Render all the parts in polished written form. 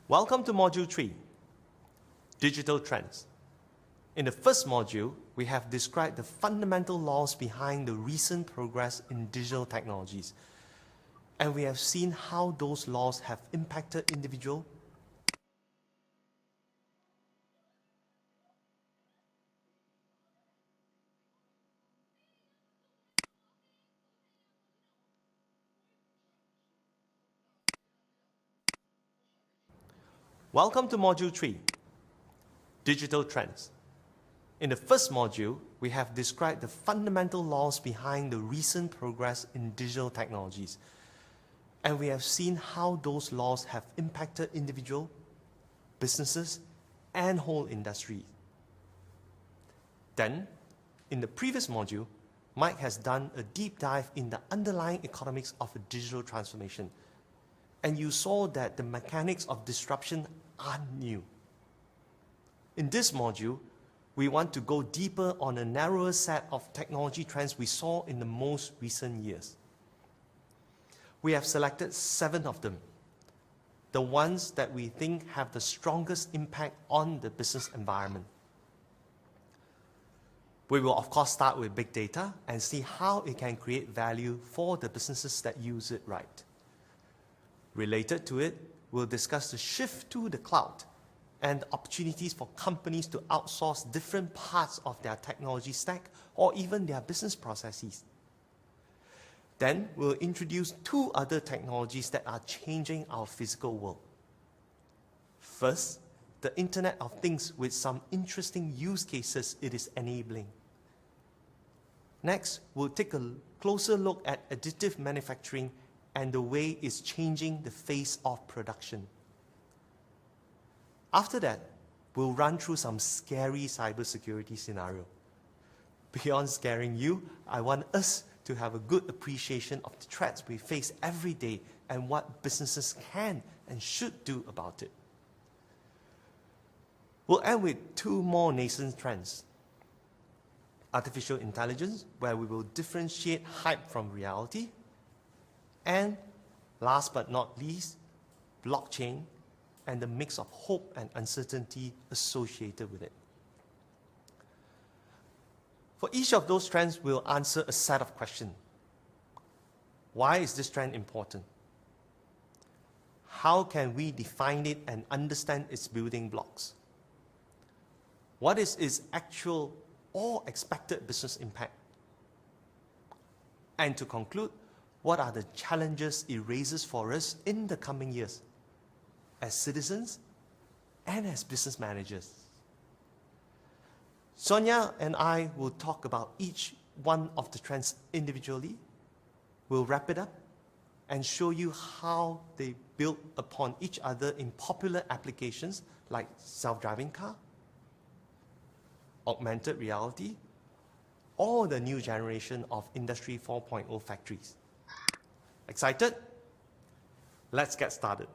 Welcome to Module 3, Digital Trends. In the first module, we have described the fundamental laws behind the recent progress in digital technologies, and we have seen how those laws have impacted individual. Welcome to Module 3, Digital Trends. In the first module, we have described the fundamental laws behind the recent progress in digital technologies, and we have seen how those laws have impacted individual, businesses, and whole industries. Then, in the previous module, Mike has done a deep dive in the underlying economics of a digital transformation, and you saw that the mechanics of disruption aren't new. In this module, we want to go deeper on a narrower set of technology trends we saw in the most recent years. We have selected 7 of them, the ones that we think have the strongest impact on the business environment. We will of course start with big data and see how it can create value for the businesses that use it right. Related to it, we'll discuss the shift to the cloud and opportunities for companies to outsource different parts of their technology stack or even their business processes. Then we'll introduce 2 other technologies that are changing our physical world. First, the Internet of Things with some interesting use cases it is enabling. Next, we'll take a closer look at additive manufacturing and the way it's changing the face of production. After that, we'll run through some scary cybersecurity scenario. Beyond scaring you, I want us to have a good appreciation of the threats we face every day and what businesses can and should do about it. We'll end with 2 more nascent trends. Artificial intelligence, where we will differentiate hype from reality. And last but not least, blockchain and the mix of hope and uncertainty associated with it. For each of those trends, we'll answer a set of questions. Why is this trend important? How can we define it and understand its building blocks? What is its actual or expected business impact? And to conclude, what are the challenges it raises for us in the coming years, as citizens and as business managers? Sonia and I will talk about each one of the trends individually. We'll wrap it up and show you how they build upon each other in popular applications like self-driving car, augmented reality, or the new generation of Industry 4.0 factories. Excited? Let's get started.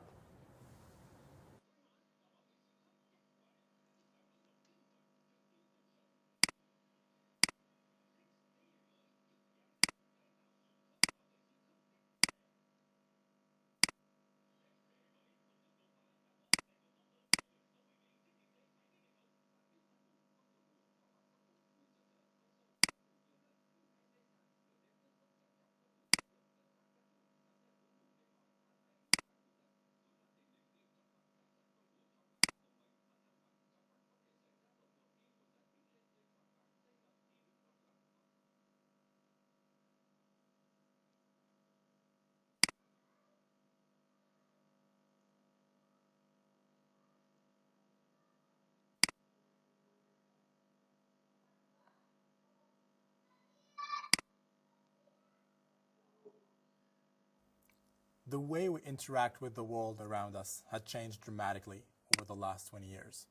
The way we interact with the world around us had changed dramatically over the last 20 years.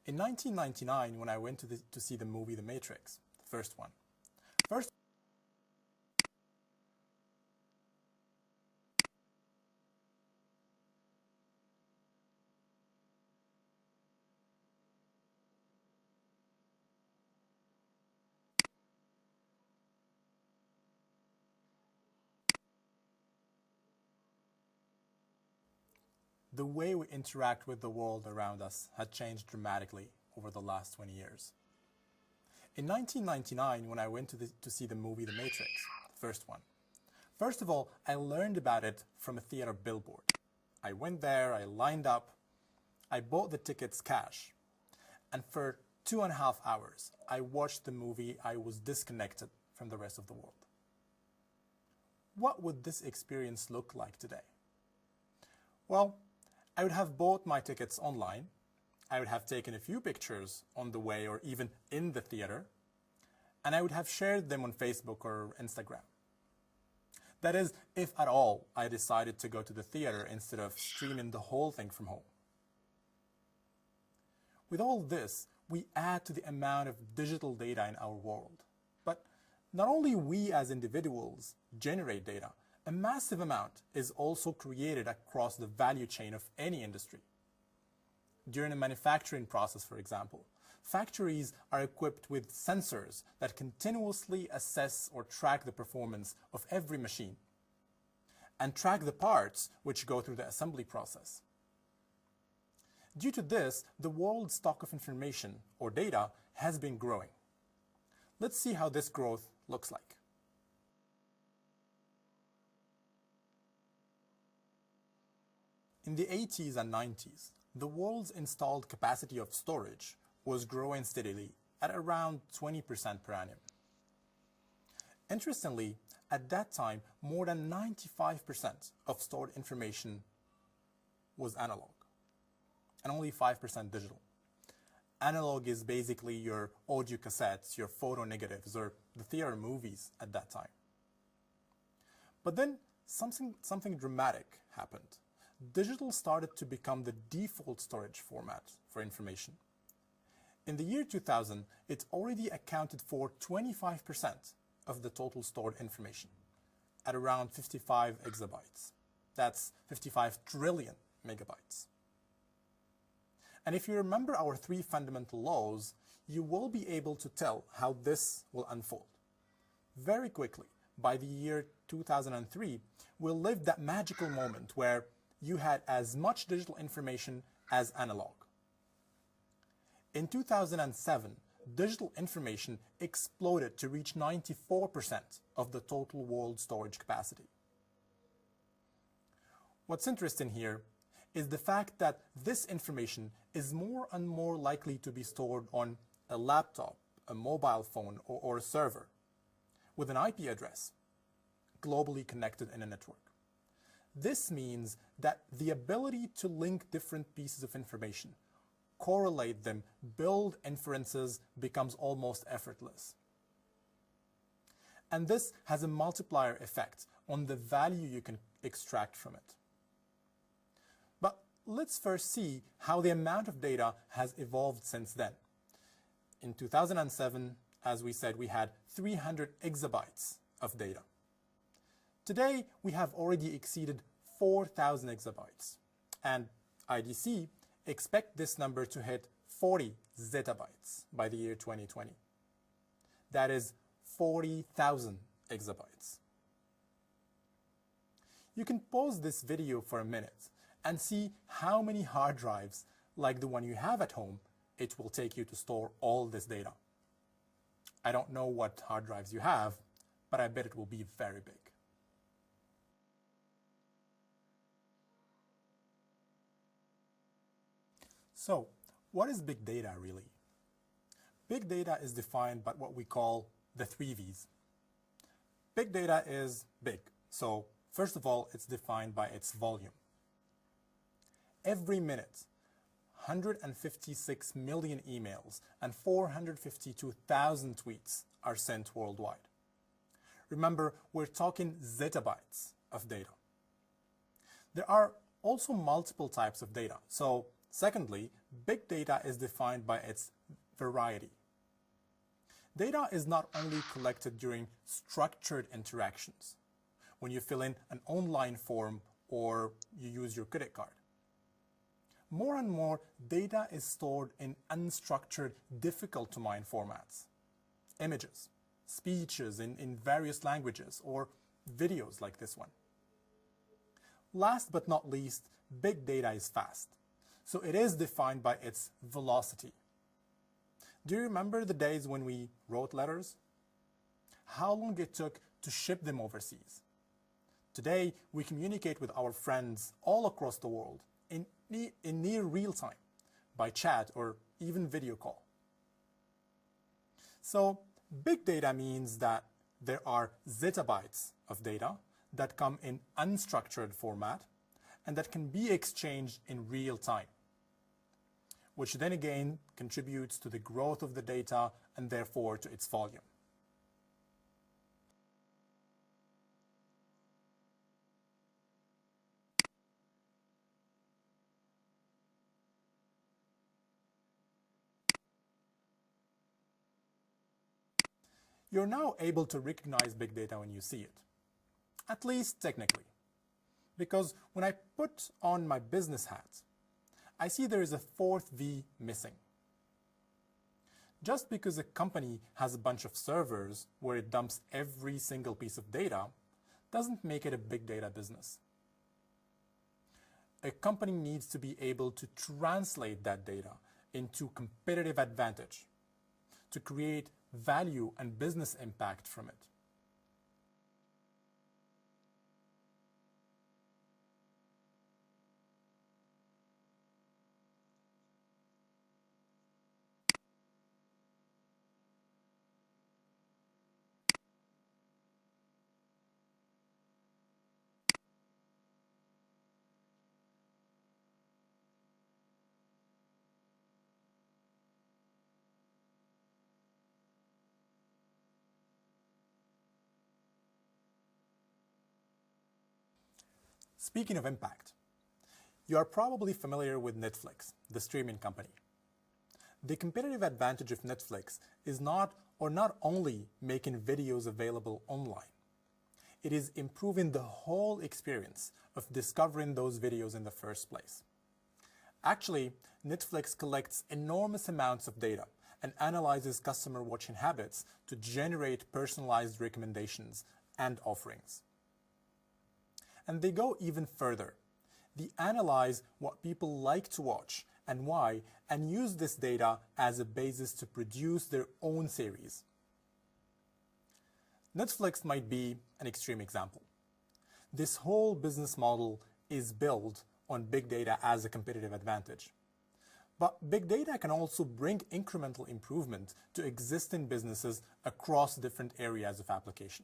In 1999, when I went to see the movie The Matrix, the first one, the way we interact with the world around us had changed dramatically over the last 20 years. In 1999, when I went to see the movie The Matrix, the first one, first of all, I learned about it from a theater billboard. I went there, I lined up, I bought the tickets cash, and for 2.5 hours, I watched the movie. I was disconnected from the rest of the world. What would this experience look like today? Well, I would have bought my tickets online. I would have taken a few pictures on the way or even in the theater, and I would have shared them on Facebook or Instagram. That is, if at all I decided to go to the theater instead of streaming the whole thing from home. With all this, we add to the amount of digital data in our world. But not only we as individuals generate data, a massive amount is also created across the value chain of any industry. During a manufacturing process, for example, factories are equipped with sensors that continuously assess or track the performance of every machine and track the parts which go through the assembly process. Due to this, the world's stock of information or data has been growing. Let's see how this growth looks like. In the 80s and 90s, the world's installed capacity of storage was growing steadily at around 20% per annum. Interestingly, at that time, more than 95% of stored information was analog, and only 5% digital. Analog is basically your audio cassettes, your photo negatives, or the theater movies at that time. But then something dramatic happened. Digital started to become the default storage format for information. In the year 2000, it already accounted for 25% of the total stored information, at around 55 exabytes. That's 55 trillion megabytes. And if you remember our 3 fundamental laws, you will be able to tell how this will unfold. Very quickly, by the year 2003, we'll live that magical moment where you had as much digital information as analog. In 2007, digital information exploded to reach 94% of the total world storage capacity. What's interesting here is the fact that this information is more and more likely to be stored on a laptop, a mobile phone, or a server with an IP address, globally connected in a network. This means that the ability to link different pieces of information, correlate them, build inferences becomes almost effortless. And this has a multiplier effect on the value you can extract from it. But let's first see how the amount of data has evolved since then. In 2007, as we said, we had 300 exabytes of data. Today, we have already exceeded 4,000 exabytes, and IDC expect this number to hit 40 zettabytes by the year 2020. That is 40,000 exabytes. You can pause this video for a minute and see how many hard drives, like the one you have at home, it will take you to store all this data. I don't know what hard drives you have, but I bet it will be very big. So, what is big data really? Big data is defined by what we call the 3 V's. Big data is big. So, first of all, it's defined by its volume. Every minute, 156 million emails and 452,000 tweets are sent worldwide. Remember, we're talking zettabytes of data. There are also multiple types of data. So, secondly, big data is defined by its variety. Data is not only collected during structured interactions, when you fill in an online form or you use your credit card. More and more, data is stored in unstructured, difficult-to-mine formats. Images, speeches in various languages, or videos like this one. Last but not least, big data is fast. So it is defined by its velocity. Do you remember the days when we wrote letters? How long it took to ship them overseas? Today, we communicate with our friends all across the world in near real time, by chat or even video call. So, big data means that there are zettabytes of data that come in unstructured format and that can be exchanged in real time, which then again contributes to the growth of the data and therefore to its volume. You're now able to recognize big data when you see it, at least technically. Because when I put on my business hat, I see there is a fourth V missing. Just because a company has a bunch of servers where it dumps every single piece of data doesn't make it a big data business. A company needs to be able to translate that data into competitive advantage, to create value and business impact from it. Speaking of impact, you are probably familiar with Netflix, the streaming company. The competitive advantage of Netflix is not only making videos available online, it is improving the whole experience of discovering those videos in the first place. Actually, Netflix collects enormous amounts of data and analyzes customer watching habits to generate personalized recommendations and offerings. And they go even further. They analyze what people like to watch and why, and use this data as a basis to produce their own series. Netflix might be an extreme example. This whole business model is built on big data as a competitive advantage. But big data can also bring incremental improvement to existing businesses across different areas of application.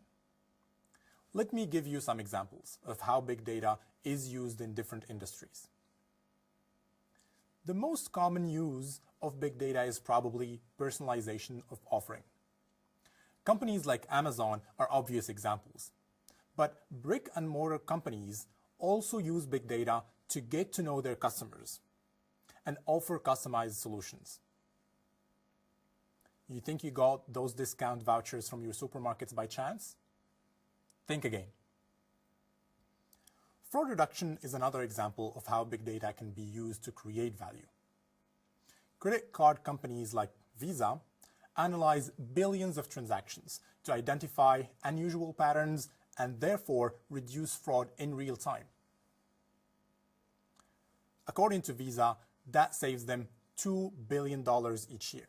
Let me give you some examples of how big data is used in different industries. The most common use of big data is probably personalization of offering. Companies like Amazon are obvious examples, but brick and mortar companies also use big data to get to know their customers and offer customized solutions. You think you got those discount vouchers from your supermarkets by chance? Think again. Fraud reduction is another example of how big data can be used to create value. Credit card companies like Visa analyze billions of transactions to identify unusual patterns and therefore reduce fraud in real time. According to Visa, that saves them $2 billion each year.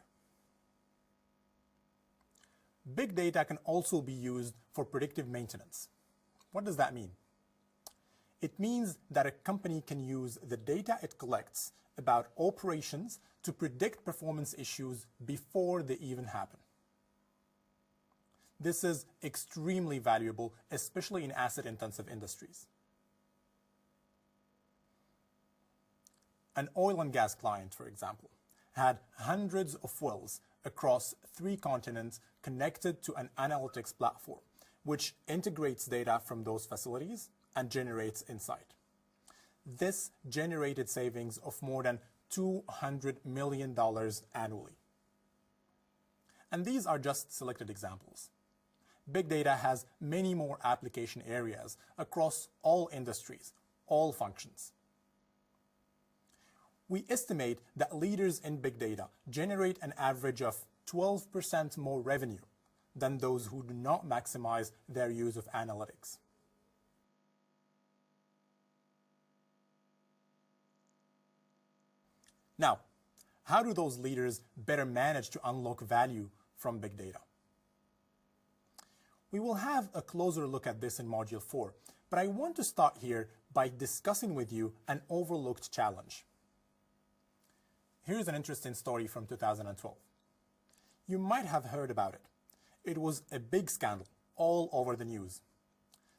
Big data can also be used for predictive maintenance. What does that mean? It means that a company can use the data it collects about operations to predict performance issues before they even happen. This is extremely valuable, especially in asset-intensive industries. An oil and gas client, for example, had hundreds of wells across 3 continents connected to an analytics platform, which integrates data from those facilities and generates insight. This generated savings of more than $200 million annually. And these are just selected examples. Big data has many more application areas across all industries, all functions. We estimate that leaders in big data generate an average of 12% more revenue than those who do not maximize their use of analytics. Now, how do those leaders better manage to unlock value from big data? We will have a closer look at this in Module 4, but I want to start here by discussing with you an overlooked challenge. Here's an interesting story from 2012. You might have heard about it. It was a big scandal all over the news.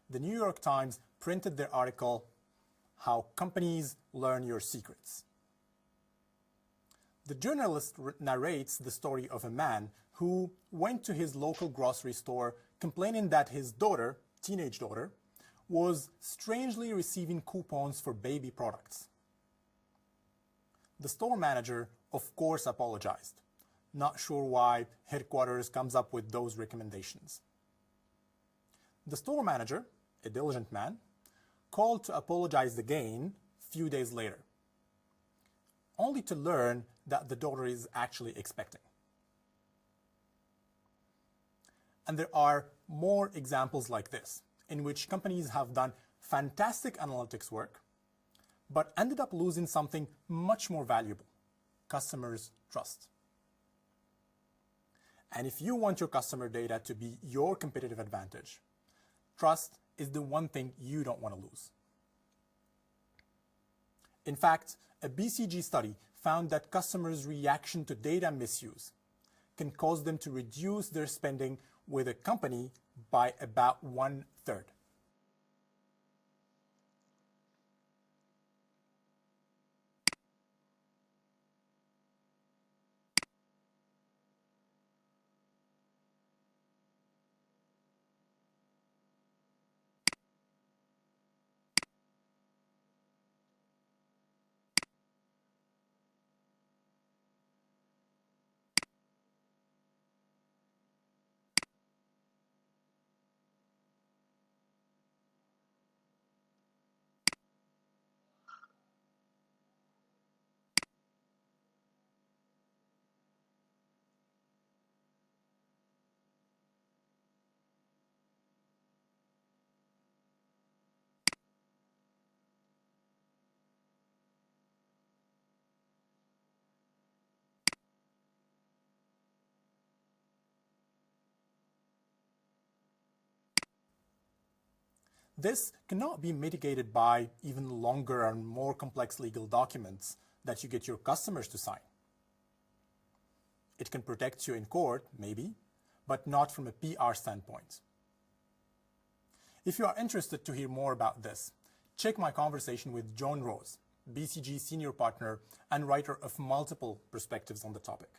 The New York Times printed their article, "How Companies Learn Your Secrets." The journalist narrates the story of a man who went to his local grocery store complaining that his daughter, teenage daughter, was strangely receiving coupons for baby products. The store manager, of course, apologized, not sure why headquarters comes up with those recommendations. The store manager, a diligent man, called to apologize again a few days later, only to learn that the daughter is actually expecting. And there are more examples like this, in which companies have done fantastic analytics work, but ended up losing something much more valuable: customers' trust. And if you want your customer data to be your competitive advantage, trust is the one thing you don't want to lose. In fact, a BCG study found that customers' reaction to data misuse can cause them to reduce their spending with a company by about 1/3. This cannot be mitigated by even longer and more complex legal documents that you get your customers to sign. It can protect you in court, maybe, but not from a PR standpoint. If you are interested to hear more about this, check my conversation with John Rose, BCG senior partner and writer of multiple perspectives on the topic.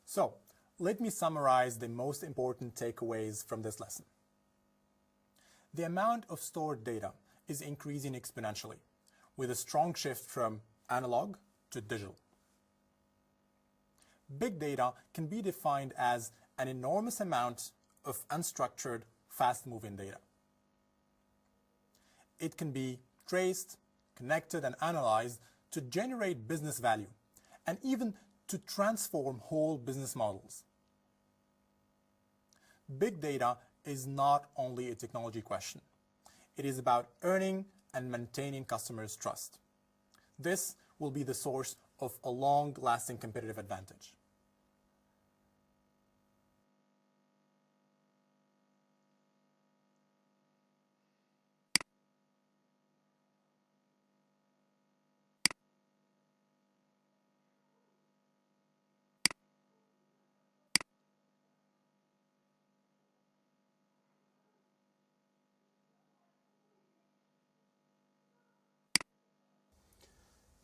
So, let me summarize the most important takeaways from this lesson. The amount of stored data is increasing exponentially, with a strong shift from analog to digital. Big data can be defined as an enormous amount of unstructured, fast-moving data. It can be traced, connected, and analyzed to generate business value, and even to transform whole business models. Big data is not only a technology question. It is about earning and maintaining customers' trust. This will be the source of a long-lasting competitive advantage.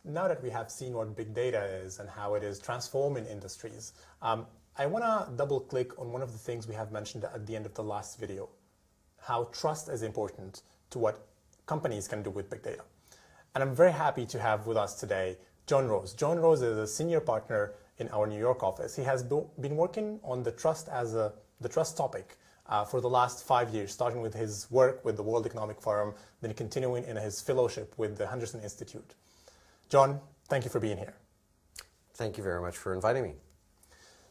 Now that we have seen what big data is and how it is transforming industries, I want to double click on one of the things we have mentioned at the end of the last video, how trust is important to what companies can do with big data. And I'm very happy to have with us today John Rose. John Rose is a senior partner in our New York office. He has been working on the trust topic for the last 5 years, starting with his work with the World Economic Forum, then continuing in his fellowship with the Henderson Institute. John, thank you for being here. Thank you very much for inviting me.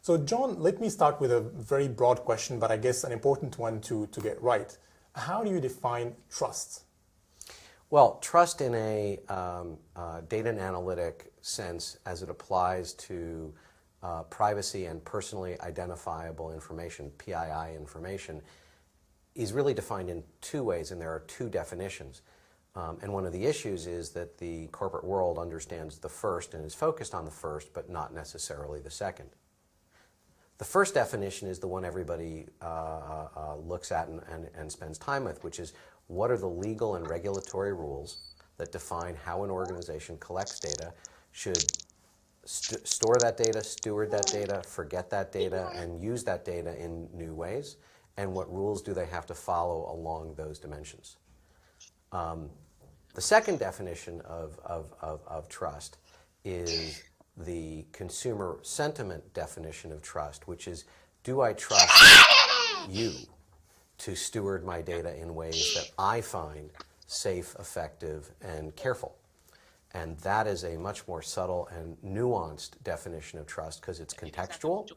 So John, let me start with a very broad question, but I guess an important one to get right. How do you define trust? Well, trust in a data and analytic sense as it applies to privacy and personally identifiable information, PII information, is really defined in two ways, and there are two definitions. And one of the issues is that the corporate world understands the first and is focused on the first, but not necessarily the second. The first definition is the one everybody looks at and spends time with, which is what are the legal and regulatory rules that define how an organization collects data, should store that data, steward that data, forget that data, and use that data in new ways, and what rules do they have to follow along those dimensions. The second definition of trust is the consumer sentiment definition of trust, which is, do I trust you to steward my data in ways that I find safe, effective, and careful? And that is a much more subtle and nuanced definition of trust because it's contextual,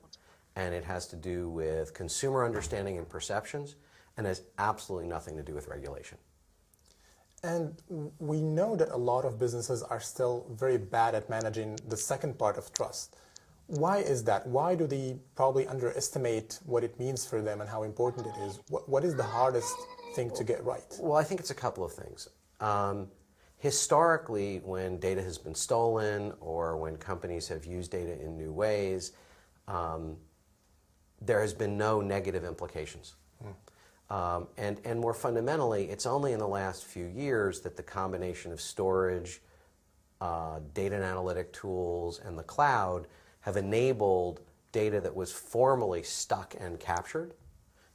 and it has to do with consumer understanding and perceptions, and has absolutely nothing to do with regulation. And we know that a lot of businesses are still very bad at managing the second part of trust. Why is that? Why do they probably underestimate what it means for them and how important it is? What is the hardest thing to get right? Well, I think it's a couple of things. Historically, when data has been stolen or when companies have used data in new ways, there has been no negative implications. And more fundamentally, it's only in the last few years that the combination of storage, data and analytic tools, and the cloud have enabled data that was formerly stuck and captured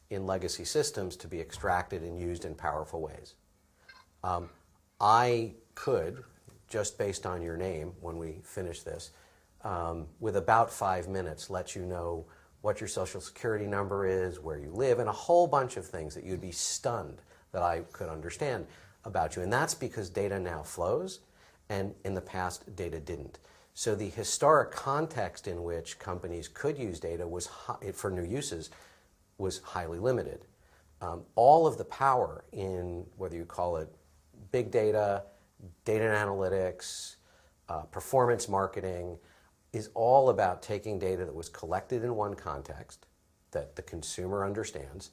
in legacy systems to be extracted and used in powerful ways. I could, just based on your name when we finish this, with about 5 minutes, let you know what your social security number is, where you live, and a whole bunch of things that you'd be stunned that I could understand about you. And that's because data now flows, and in the past, data didn't. So the historic context in which companies could use data was for new uses was highly limited. All of the power in, whether you call it big data, data and analytics, performance marketing, is all about taking data that was collected in one context that the consumer understands,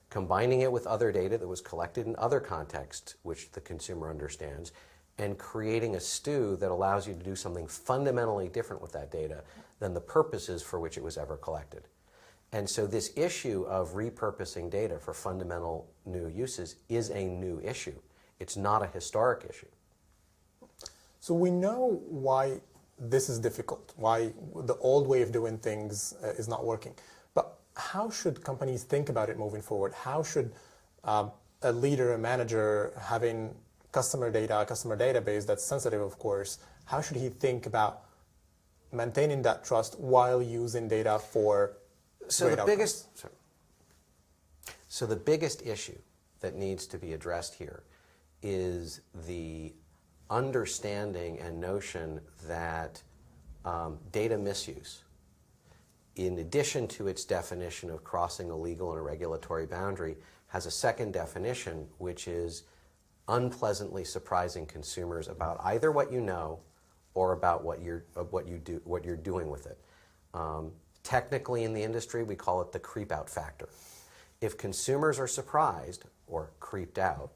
combining it with other data that was collected in other contexts which the consumer understands, and creating a stew that allows you to do something fundamentally different with that data than the purposes for which it was ever collected. And so this issue of repurposing data for fundamental new uses is a new issue. It's not a historic issue. So we know why this is difficult, why the old way of doing things is not working. But how should companies think about it moving forward? How should a leader, a manager, having customer data, a customer database that's sensitive, of course, how should he think about maintaining that trust while using data for great outcomes? So the biggest issue that needs to be addressed here is the understanding and notion that data misuse, in addition to its definition of crossing a legal and a regulatory boundary, has a second definition, which is unpleasantly surprising consumers about either what you know or about what you're doing with it. Technically, in the industry, we call it the creep out factor. If consumers are surprised or creeped out,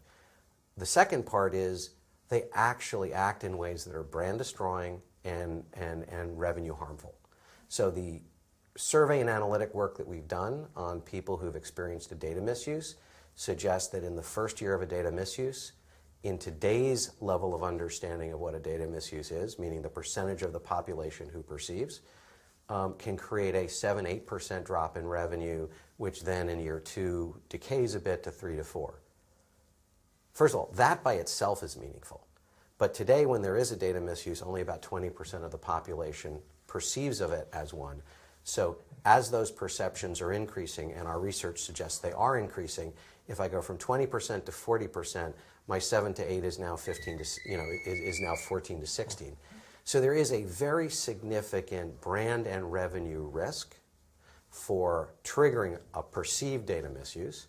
the second part is they actually act in ways that are brand destroying and revenue harmful. So the survey and analytic work that we've done on people who've experienced a data misuse suggests that in the first year of a data misuse, in today's level of understanding of what a data misuse is, meaning the percentage of the population who perceives, can create a 7-8% drop in revenue, which then in year 2 decays a bit to 3 to 4. First of all, that by itself is meaningful. But today, when there is a data misuse, only about 20% of the population perceives of it as one. So as those perceptions are increasing, and our research suggests they are increasing, if I go from 20% to 40%, my 7 to 8 is now 15 to, is now 14 to 16. So there is a very significant brand and revenue risk for triggering a perceived data misuse.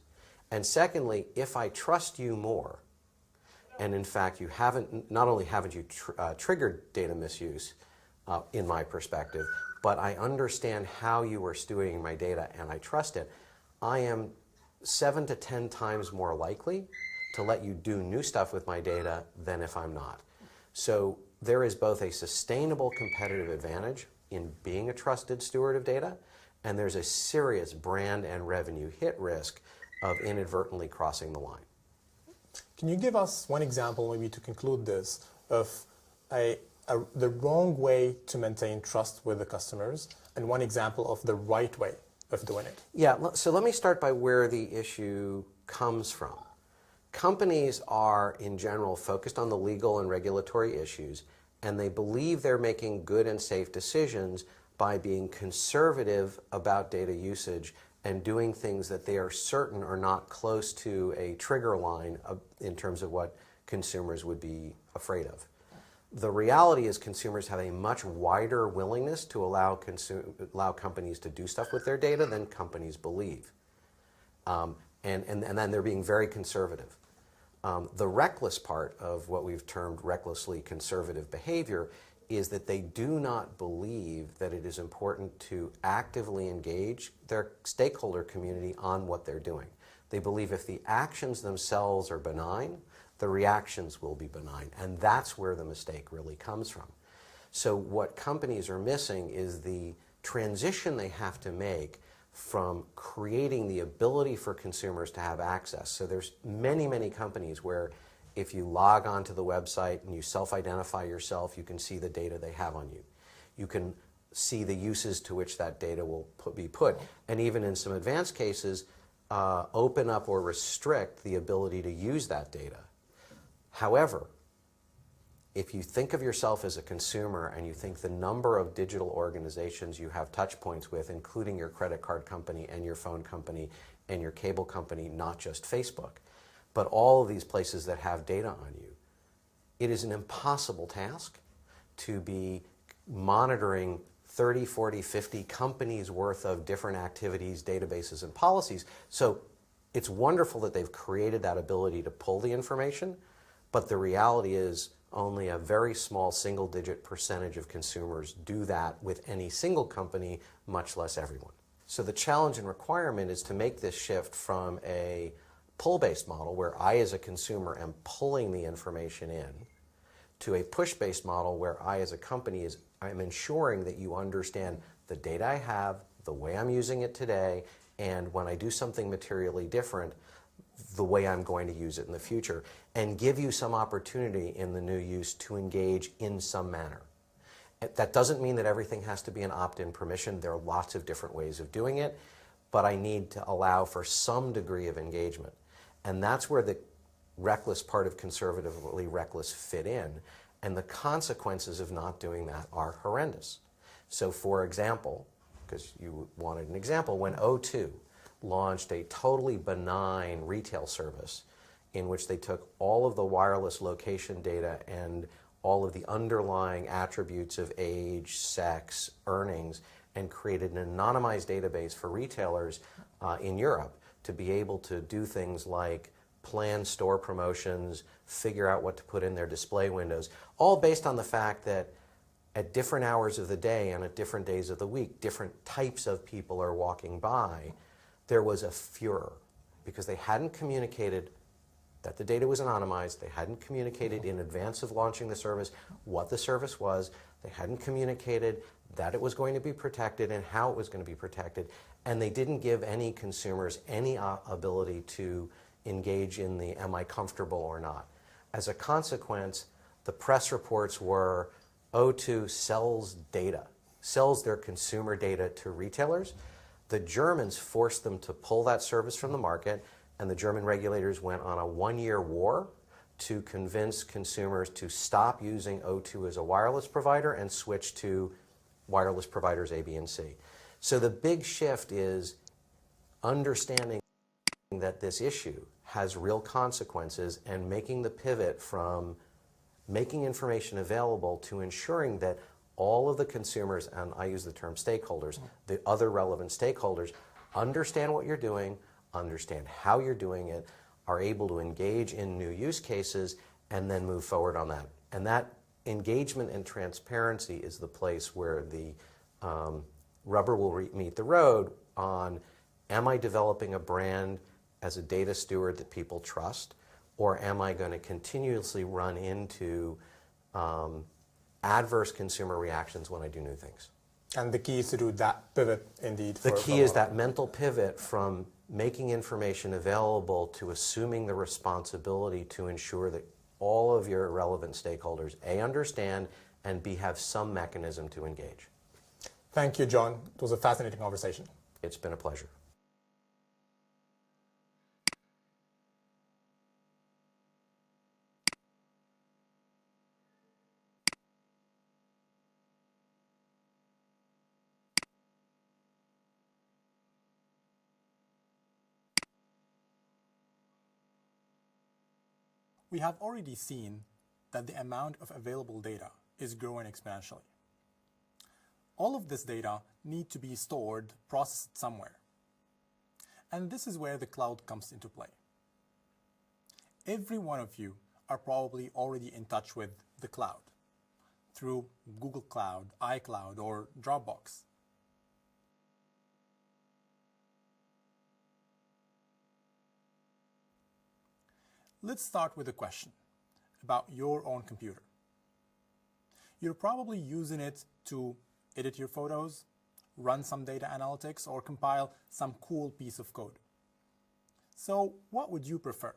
And secondly, if I trust you more And in fact, you haven't, not only haven't you triggered data misuse, in my perspective, but I understand how you are stewarding my data and I trust it, I am 7 to 10 times more likely to let you do new stuff with my data than if I'm not. So there is both a sustainable competitive advantage in being a trusted steward of data, and there's a serious brand and revenue hit risk of inadvertently crossing the line. Can you give us one example, maybe to conclude this, of the wrong way to maintain trust with the customers, and one example of the right way of doing it? Yeah, so let me start by where the issue comes from. Companies are, in general, focused on the legal and regulatory issues, and they believe they're making good and safe decisions by being conservative about data usage and doing things that they are certain are not close to a trigger line in terms of what consumers would be afraid of. The reality is consumers have a much wider willingness to allow companies to do stuff with their data than companies believe. And then they're being very conservative. The reckless part of what we've termed recklessly conservative behavior is that they do not believe that it is important to actively engage their stakeholder community on what they're doing. They believe if the actions themselves are benign, the reactions will be benign, and that's where the mistake really comes from. So what companies are missing is the transition they have to make from creating the ability for consumers to have access. So there's many, many companies where if you log onto the website and you self-identify yourself, you can see the data they have on you. You can see the uses to which that data will be put, and even in some advanced cases, open up or restrict the ability to use that data. However, if you think of yourself as a consumer and you think the number of digital organizations you have touch points with, including your credit card company and your phone company and your cable company, not just Facebook, but all of these places that have data on you, it is an impossible task to be monitoring 30, 40, 50 companies worth of different activities, databases, and policies. So it's wonderful that they've created that ability to pull the information, but the reality is only a very small single-digit percentage of consumers do that with any single company, much less everyone. So the challenge and requirement is to make this shift from a pull-based model, where I as a consumer am pulling the information in, to a push-based model where I as a company I'm ensuring that you understand the data I have, the way I'm using it today, and when I do something materially different, the way I'm going to use it in the future, and give you some opportunity in the new use to engage in some manner. That doesn't mean that everything has to be an opt-in permission. There are lots of different ways of doing it, but I need to allow for some degree of engagement. And that's where the reckless part of conservatively reckless fit in, and the consequences of not doing that are horrendous. So for example, because you wanted an example, when O2 launched a totally benign retail service in which they took all of the wireless location data and all of the underlying attributes of age, sex, earnings, and created an anonymized database for retailers in Europe to be able to do things like plan store promotions, figure out what to put in their display windows, all based on the fact that at different hours of the day and at different days of the week, different types of people are walking by. There was a furor because they hadn't communicated that the data was anonymized. They hadn't communicated in advance of launching the service what the service was. They hadn't communicated that it was going to be protected and how it was going to be protected. And they didn't give any consumers any ability to engage in the am I comfortable or not. As a consequence, the press reports were O2 sells data, sells their consumer data to retailers. The Germans forced them to pull that service from the market, and the German regulators went on a one-year war to convince consumers to stop using O2 as a wireless provider and switch to wireless providers A, B, and C. So the big shift is understanding that this issue has real consequences and making the pivot from making information available to ensuring that all of the consumers, and I use the term stakeholders, the other relevant stakeholders, understand what you're doing, understand how you're doing it, are able to engage in new use cases, and then move forward on that. And that engagement and transparency is the place where the rubber will meet the road on, am I developing a brand as a data steward that people trust, or am I going to continuously run into adverse consumer reactions when I do new things? And the key is to do that pivot indeed. The key is that mental pivot from making information available to assuming the responsibility to ensure that all of your relevant stakeholders, A, understand, and B, have some mechanism to engage. Thank you, John. It was a fascinating conversation. It's been a pleasure. We have already seen that the amount of available data is growing exponentially. All of this data need to be stored, processed somewhere. And this is where the cloud comes into play. Every one of you are probably already in touch with the cloud through Google Cloud, iCloud, or Dropbox. Let's start with a question about your own computer. You're probably using it to edit your photos, run some data analytics, or compile some cool piece of code. So what would you prefer?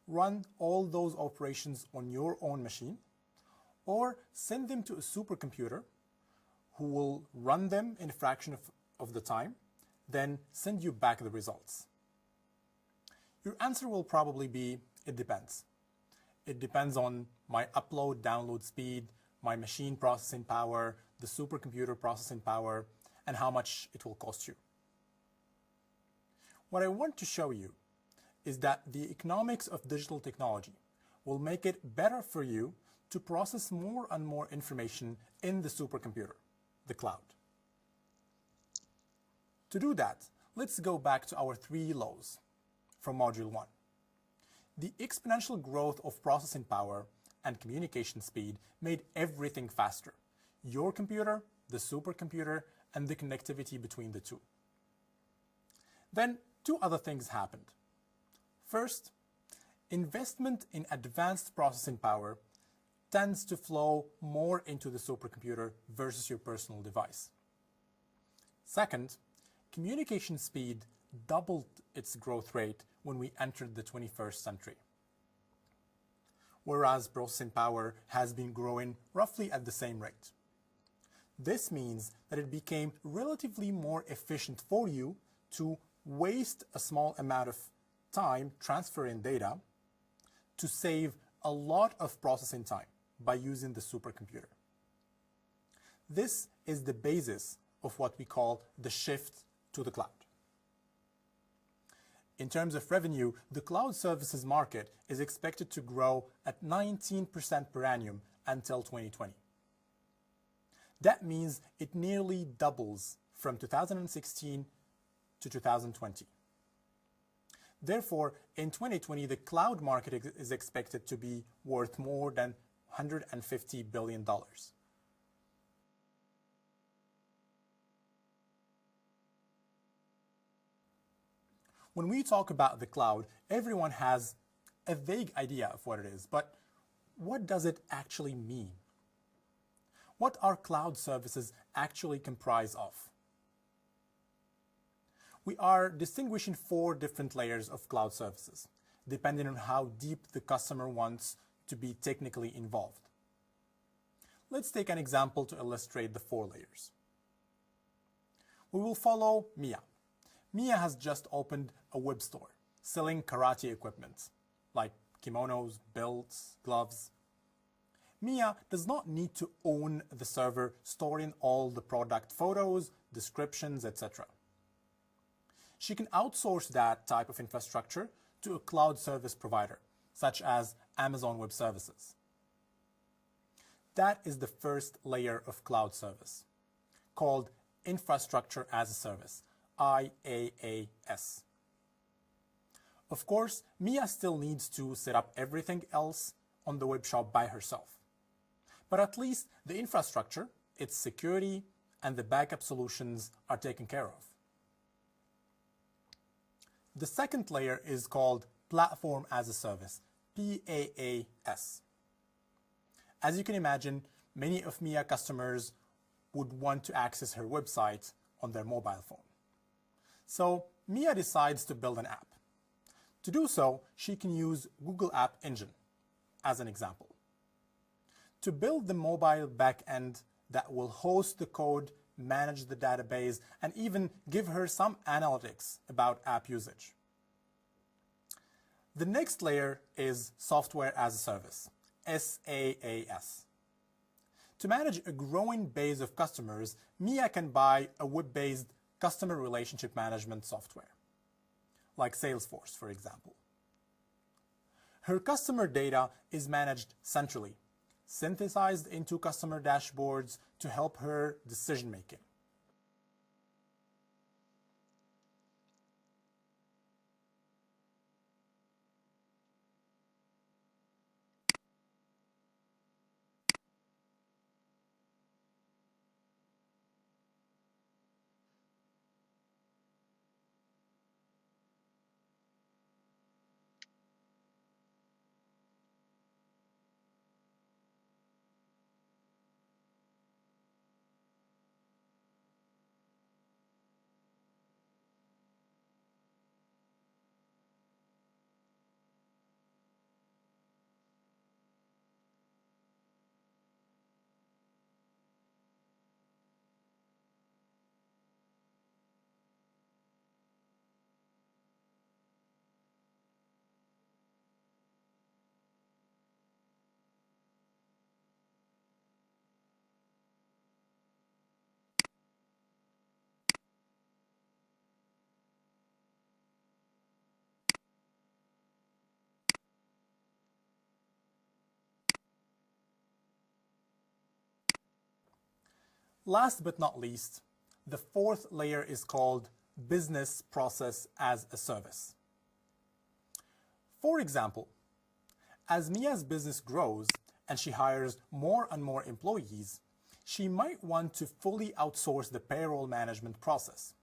Run all those operations on your own machine, or send them to a supercomputer who will run them in a fraction of the time, then send you back the results? Your answer will probably be, it depends. It depends on my upload, download speed, my machine processing power, the supercomputer processing power, and how much it will cost you. What I want to show you is that the economics of digital technology will make it better for you to process more and more information in the supercomputer, the cloud. To do that, let's go back to our 3 laws from Module 1. The exponential growth of processing power and communication speed made everything faster. Your computer, the supercomputer, and the connectivity between the two. Then 2 other things happened. First, investment in advanced processing power tends to flow more into the supercomputer versus your personal device. Second, communication speed doubled its growth rate when we entered the 21st century, whereas processing power has been growing roughly at the same rate. This means that it became relatively more efficient for you to waste a small amount of time transferring data to save a lot of processing time by using the supercomputer. This is the basis of what we call the shift to the cloud. In terms of revenue, the cloud services market is expected to grow at 19% per annum until 2020. That means it nearly doubles from 2016 to 2020. Therefore, in 2020, the cloud market is expected to be worth more than $150 billion. When we talk about the cloud, everyone has a vague idea of what it is, but what does it actually mean? What are cloud services actually comprised of? We are distinguishing 4 different layers of cloud services, depending on how deep the customer wants to be technically involved. Let's take an example to illustrate the 4 layers. We will follow Mia. Mia has just opened a web store selling karate equipment like kimonos, belts, gloves. Mia does not need to own the server storing all the product photos, descriptions, etc. She can outsource that type of infrastructure to a cloud service provider, such as Amazon Web Services. That is the first layer of cloud service, called Infrastructure as a Service, IaaS. Of course, Mia still needs to set up everything else on the web shop by herself. But at least the infrastructure, its security, and the backup solutions are taken care of. The second layer is called Platform as a Service, PaaS. As you can imagine, many of Mia customers would want to access her website on their mobile phone. So Mia decides to build an app. To do so, she can use Google App Engine as an example. To build the mobile backend that will host the code, manage the database, and even give her some analytics about app usage. The next layer is Software as a Service, SaaS. To manage a growing base of customers, Mia can buy a web-based customer relationship management software, like Salesforce, for example. Her customer data is managed centrally, synthesized into customer dashboards to help her decision-making. Last but not least, the fourth layer is called Business Process as a Service. For example, as Mia's business grows and she hires more and more employees, she might want to fully outsource the payroll management process,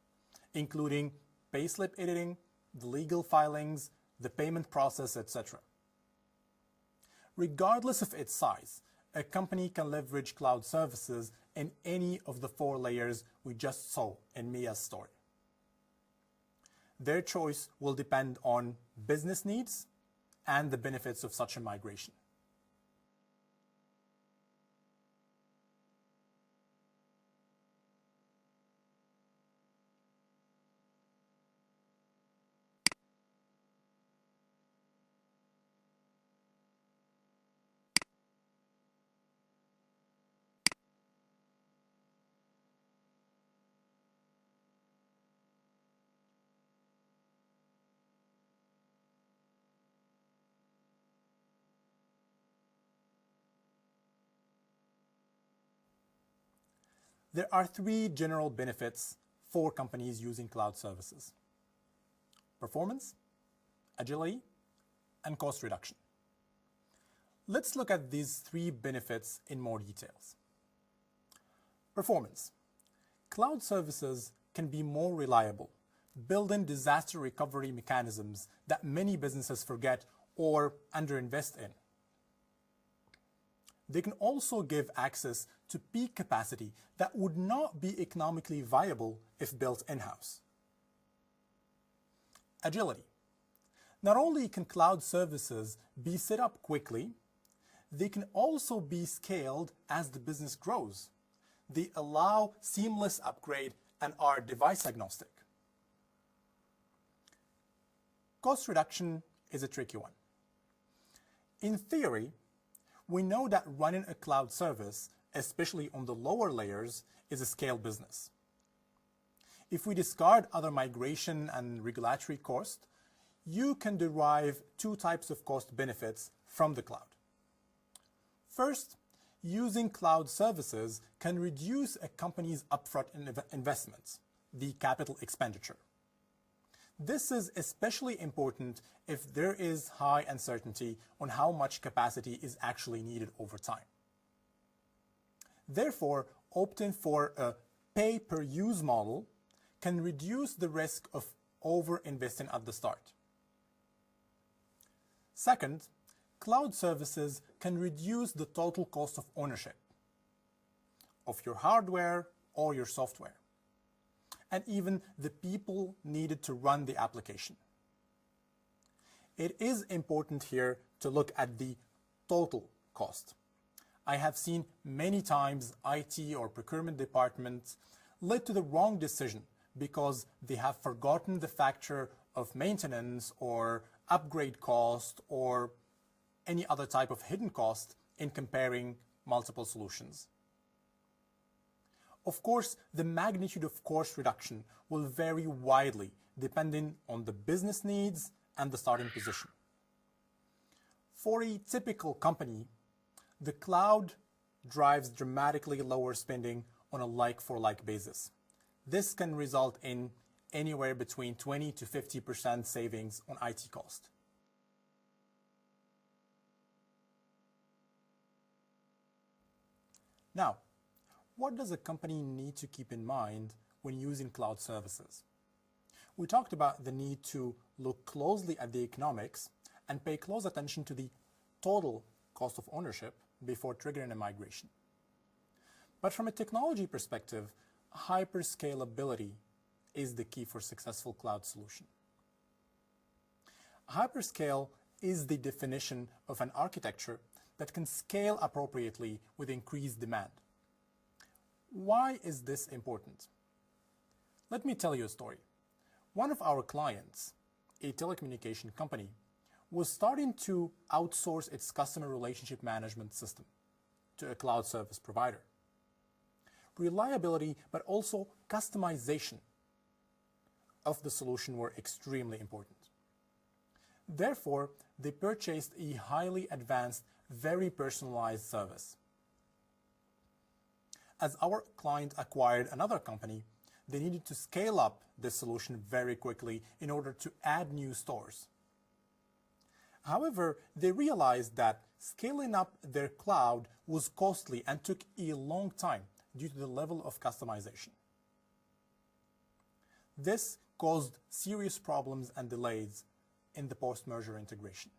including payslip editing, the legal filings, the payment process, etc. Regardless of its size, a company can leverage cloud services in any of the four layers we just saw in Mia's story. Their choice will depend on business needs and the benefits of such a migration. There are three general benefits for companies using cloud services: performance, agility, and cost reduction. Let's look at these three benefits in more details. Performance. Cloud services can be more reliable, build in disaster recovery mechanisms that many businesses forget or underinvest in. They can also give access to peak capacity that would not be economically viable if built in-house. Agility. Not only can cloud services be set up quickly, they can also be scaled as the business grows. They allow seamless upgrade and are device agnostic. Cost reduction is a tricky one. In theory, we know that running a cloud service, especially on the lower layers, is a scale business. If we discard other migration and regulatory costs, you can derive two types of cost benefits from the cloud. First, using cloud services can reduce a company's upfront investments, the capital expenditure. This is especially important if there is high uncertainty on how much capacity is actually needed over time. Therefore, opting for a pay-per-use model can reduce the risk of over-investing at the start. Second, cloud services can reduce the total cost of ownership of your hardware or your software, and even the people needed to run the application. It is important here to look at the total cost. I have seen many times IT or procurement departments led to the wrong decision because they have forgotten the factor of maintenance or upgrade cost or any other type of hidden cost in comparing multiple solutions. Of course, the magnitude of cost reduction will vary widely depending on the business needs and the starting position. For a typical company, the cloud drives dramatically lower spending on a like-for-like basis. This can result in anywhere between 20 to 50% savings on IT cost. Now, what does a company need to keep in mind when using cloud services? We talked about the need to look closely at the economics and pay close attention to the total cost of ownership before triggering a migration. But from a technology perspective, hyperscalability is the key for successful cloud solution. Hyperscale is the definition of an architecture that can scale appropriately with increased demand. Why is this important? Let me tell you a story. One of our clients, a telecommunication company, was starting to outsource its customer relationship management system to a cloud service provider. Reliability, but also customization of the solution were extremely important. Therefore, they purchased a highly advanced, very personalized service. As our client acquired another company, they needed to scale up this solution very quickly in order to add new stores. However, they realized that scaling up their cloud was costly and took a long time due to the level of customization. This caused serious problems and delays in the post-merger integration.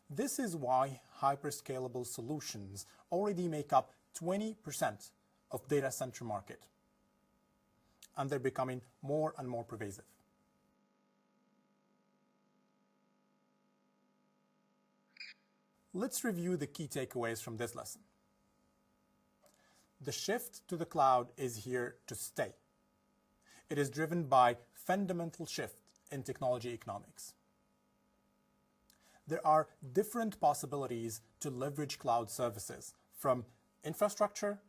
This is why hyperscalable solutions already make up 20% of data center market, and they're becoming more and more pervasive. Let's review the key takeaways from this lesson. The shift to the cloud is here to stay. It is driven by fundamental shift in technology economics. There are different possibilities to leverage cloud services, from infrastructure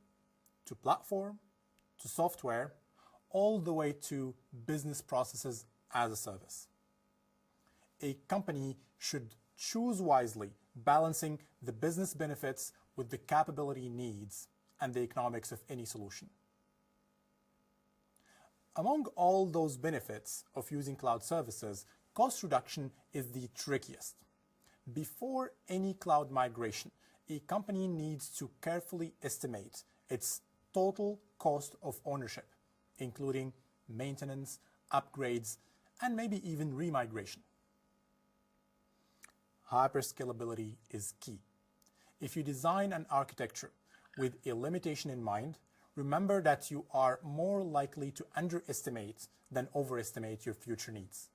to platform to software, all the way to business processes as a service. A company should choose wisely, balancing the business benefits with the capability needs and the economics of any solution. Among all those benefits of using cloud services, cost reduction is the trickiest. Before any cloud migration, a company needs to carefully estimate its total cost of ownership, including maintenance, upgrades, and maybe even remigration. Hyperscalability is key. If you design an architecture with a limitation in mind, remember that you are more likely to underestimate than overestimate your future needs.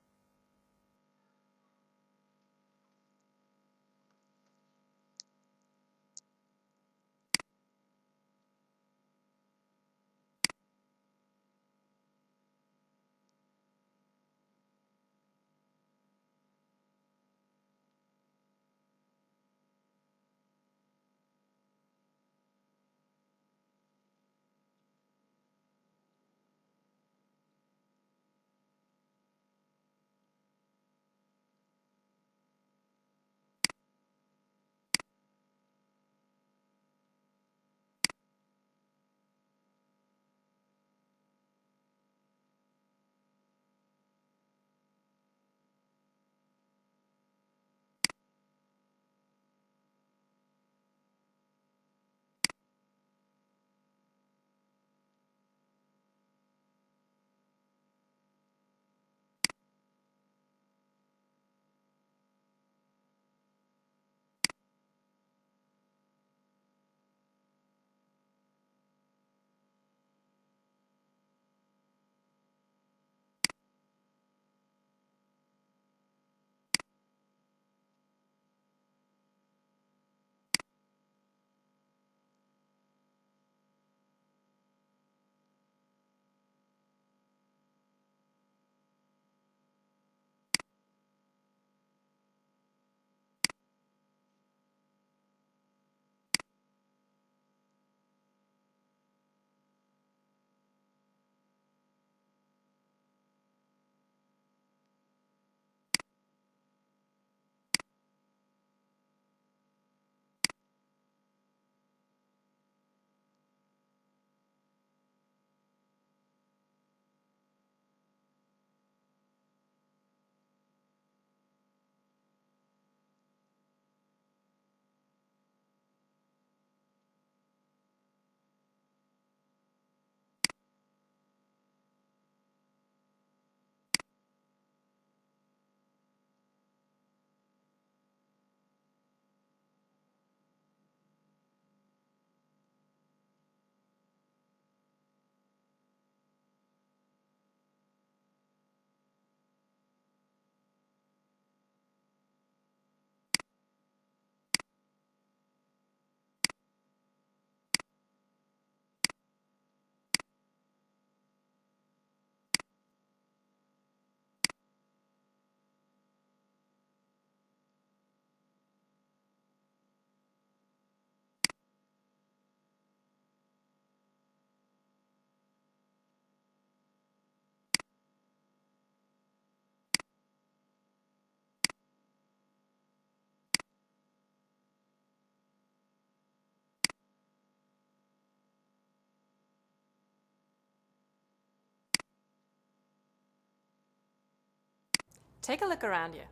Take a look around you.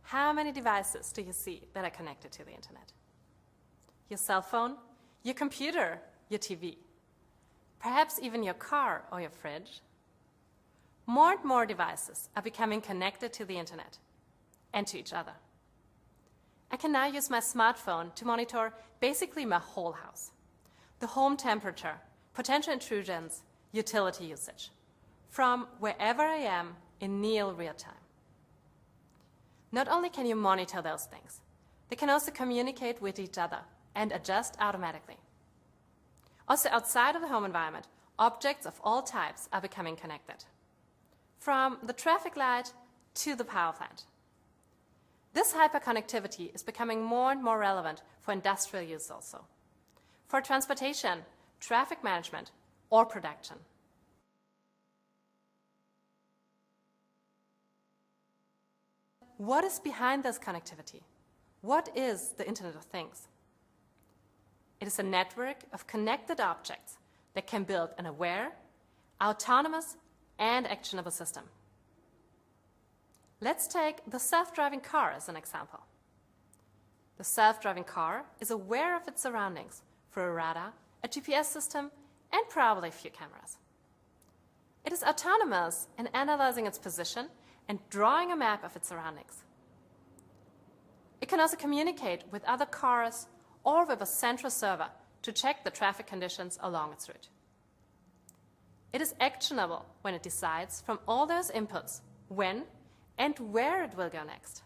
How many devices do you see that are connected to the internet? Your cell phone, your computer, your TV, perhaps even your car or your fridge. More and more devices are becoming connected to the internet and to each other. I can now use my smartphone to monitor basically my whole house. The home temperature, potential intrusions, utility usage, from wherever I am in near real time. Not only can you monitor those things, they can also communicate with each other and adjust automatically. Also outside of the home environment, objects of all types are becoming connected, from the traffic light to the power plant. This hyperconnectivity is becoming more and more relevant for industrial use also, for transportation, traffic management, or production. What is behind this connectivity? What is the Internet of Things? It is a network of connected objects that can build an aware, autonomous, and actionable system. Let's take the self-driving car as an example. The self-driving car is aware of its surroundings through a radar, a GPS system, and probably a few cameras. It is autonomous in analyzing its position and drawing a map of its surroundings. It can also communicate with other cars or with a central server to check the traffic conditions along its route. It is actionable when it decides from all those inputs when and where it will go next.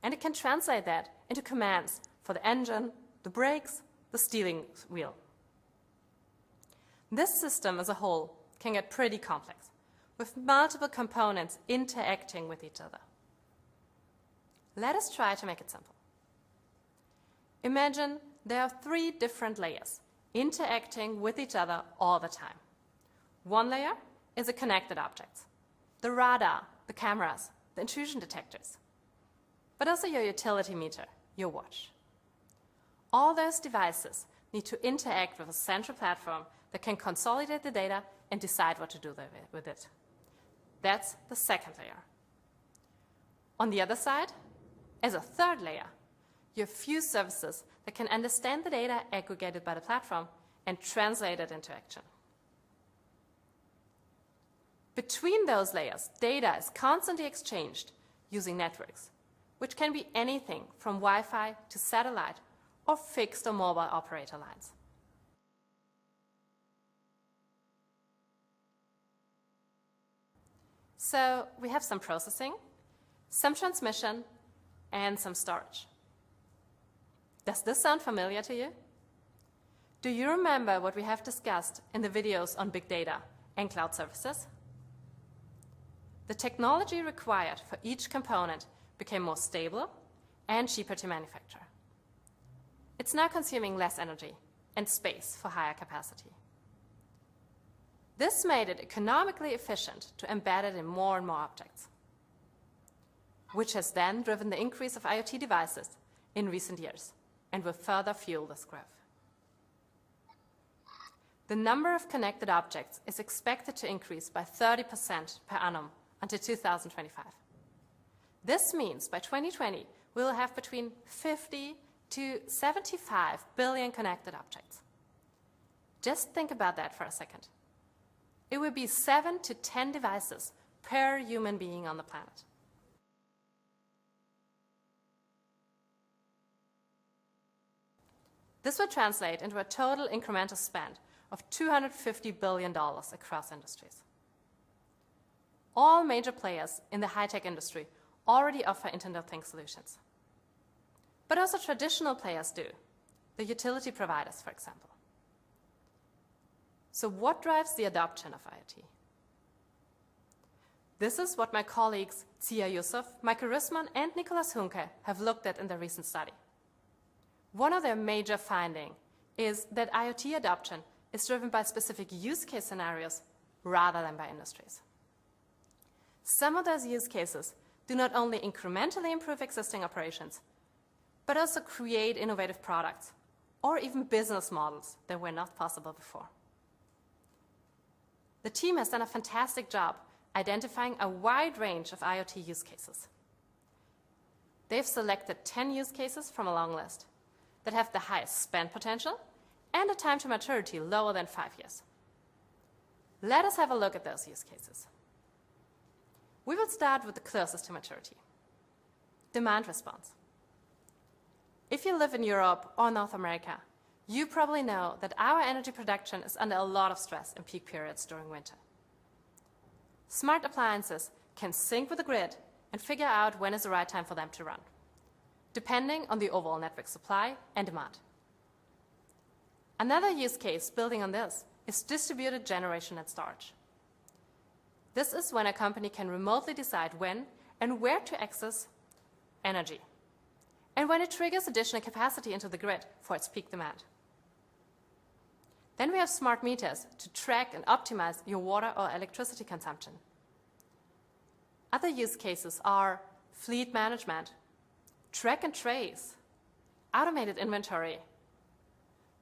And it can translate that into commands for the engine, the brakes, the steering wheel. This system as a whole can get pretty complex, with multiple components interacting with each other. Let us try to make it simple. Imagine there are 3 different layers interacting with each other all the time. One layer is the connected objects, the radar, the cameras, the intrusion detectors, but also your utility meter, your watch. All those devices need to interact with a central platform that can consolidate the data and decide what to do with it. That's the second layer. On the other side, as a third layer, you have few services that can understand the data aggregated by the platform and translate it into action. Between those layers, data is constantly exchanged using networks, which can be anything from Wi-Fi to satellite or fixed or mobile operator lines. So we have some processing, some transmission, and some storage. Does this sound familiar to you? Do you remember what we have discussed in the videos on big data and cloud services? The technology required for each component became more stable and cheaper to manufacture. It's now consuming less energy and space for higher capacity. This made it economically efficient to embed it in more and more objects, which has then driven the increase of IoT devices in recent years and will further fuel this growth. The number of connected objects is expected to increase by 30% per annum until 2025. This means by 2020, we will have between 50 to 75 billion connected objects. Just think about that for a second. It will be 7 to 10 devices per human being on the planet. This will translate into a total incremental spend of $250 billion across industries. All major players in the high-tech industry already offer Internet of Things solutions. But also traditional players do, the utility providers, for example. So what drives the adoption of IoT? This is what my colleagues Zia Yusuf, Michael Rissmann, and Nicholas Hunke have looked at in their recent study. One of their major findings is that IoT adoption is driven by specific use case scenarios rather than by industries. Some of those use cases do not only incrementally improve existing operations, but also create innovative products or even business models that were not possible before. The team has done a fantastic job identifying a wide range of IoT use cases. They've selected 10 use cases from a long list that have the highest spend potential and a time to maturity lower than 5 years. Let us have a look at those use cases. We will start with the closest to maturity: demand response. If you live in Europe or North America, you probably know that our energy production is under a lot of stress in peak periods during winter. Smart appliances can sync with the grid and figure out when is the right time for them to run, depending on the overall network supply and demand. Another use case building on this is distributed generation and storage. This is when a company can remotely decide when and where to access energy, and when it triggers additional capacity into the grid for its peak demand. Then we have smart meters to track and optimize your water or electricity consumption. Other use cases are fleet management, track and trace, automated inventory,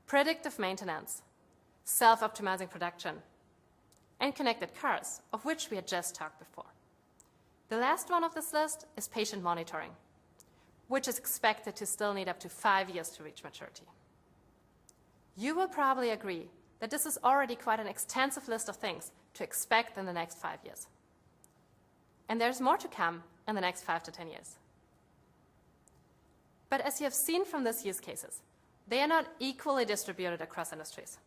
predictive maintenance, self-optimizing production, and connected cars, of which we had just talked before. The last one of this list is patient monitoring, which is expected to still need up to 5 years to reach maturity. You will probably agree that this is already quite an extensive list of things to expect in the next 5 years. And there's more to come in the next 5 to 10 years. But as you have seen from these use cases, they are not equally distributed across industries.